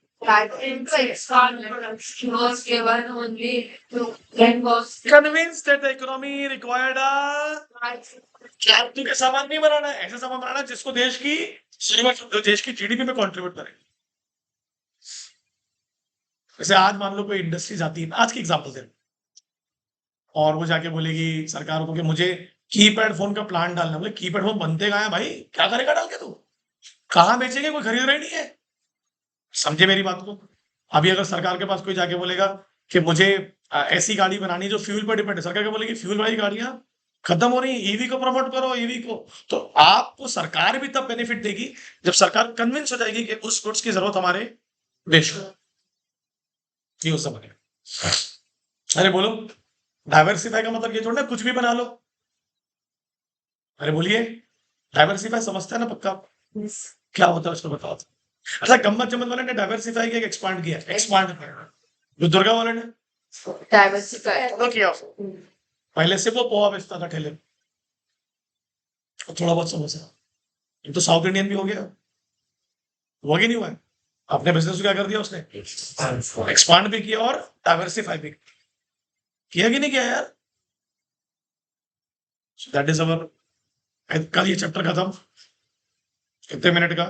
Convinced that the economy required a फालतू के सामान नहीं बनाना है, ऐसा सामान बनाना जिसको देश की देश की जीडीपी में कंट्रीब्यूट करे। जैसे आज मान लो कोई इंडस्ट्री जाती है, आज की एग्जांपल दे, और वो जाके बोलेगी सरकार को कि मुझे कीपैड फोन का प्लांट डालना। बोले कीपैड फोन बनते कहाँ है भाई? क्या करेगा डाल के? तू कहाँ बेचेंगे? कोई खरीद रहा ही नहीं है। समझे मेरी बात को? अभी अगर सरकार के पास कोई जाके बोलेगा कि मुझे ऐसी गाड़ी बनानी जो फ्यूल पर डिपेंड है, सरकार क्या बोलेगी? फ्यूल वाली गाड़ियां खत्म हो रही, ईवी को प्रमोट करो, ईवी को। तो आपको सरकार भी तब बेनिफिट देगी जब सरकार कन्विंस हो जाएगी कि उस गुड्स की जरूरत हमारे देश को। ये उस समय। अरे बोलो, डाइवर्सिफाई का मतलब ये थोड़ा ना कुछ भी बना लो। अरे बोलिए, डाइवर्सिफाई समझता है ना पक्का? क्या होता है उसको बताओ। अच्छा, गम्मत जम्मत वाले ने डाइवर्सिफाई किया, एक्सपांड किया? एक्सपांड किया। जो दुर्गा वाले ने डाइवर्सिफाई किया, पहले से वो पोहा बेचता था ठेले, थोड़ा बहुत समोसा। ये तो साउथ इंडियन भी हो गया, हुआ कि नहीं हुआ? अपने बिजनेस को क्या कर दिया उसने? एक्सपांड भी किया और डाइवर्सिफाई भी किया कि नहीं किया यार? That is our. कल ये चैप्टर खत्म। कितने मिनट का?